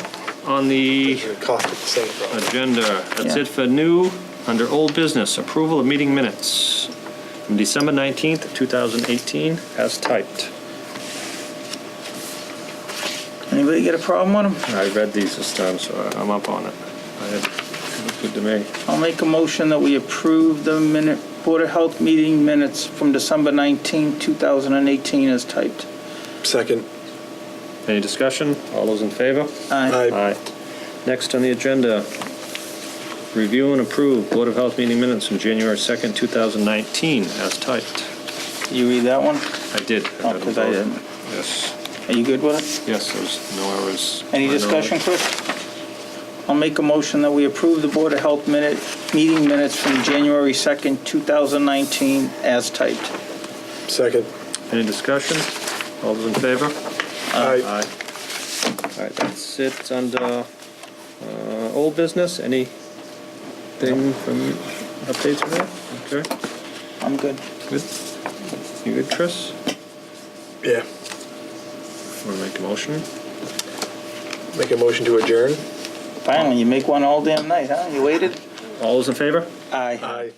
on the It cost her the same problem. agenda, that's Yeah. it for new, under old business, approval of meeting minutes from December 19th, 2018, as typed. Anybody get a problem with them? I read these this time, so I'm up on it. It looked good to me. I'll make a motion that we approve the Board of Health meeting minutes from December 19, 2018 as typed. Second. Any discussion? All those in favor? Aye. Aye. Aye. Next on the agenda, Review and approve Board of Health meeting minutes from January 2nd, 2019, as typed. You read that one? I did. Oh, because I didn't. Yes, Are you good with it? yes, there was no errors. Any discussion, Chris? I'll make a motion that we approve the Board of Health meeting minutes from January 2nd, 2019, as typed. Second. Any discussion? All those in favor? Aye. Aye. All right, that's it under old business. Anything from updates from there? Okay, I'm good. good. You good, Tris? Yeah. Want to make a motion? Make a motion to adjourn? Finally, you make one all damn night, huh? You waited? All those in favor? Aye. Aye.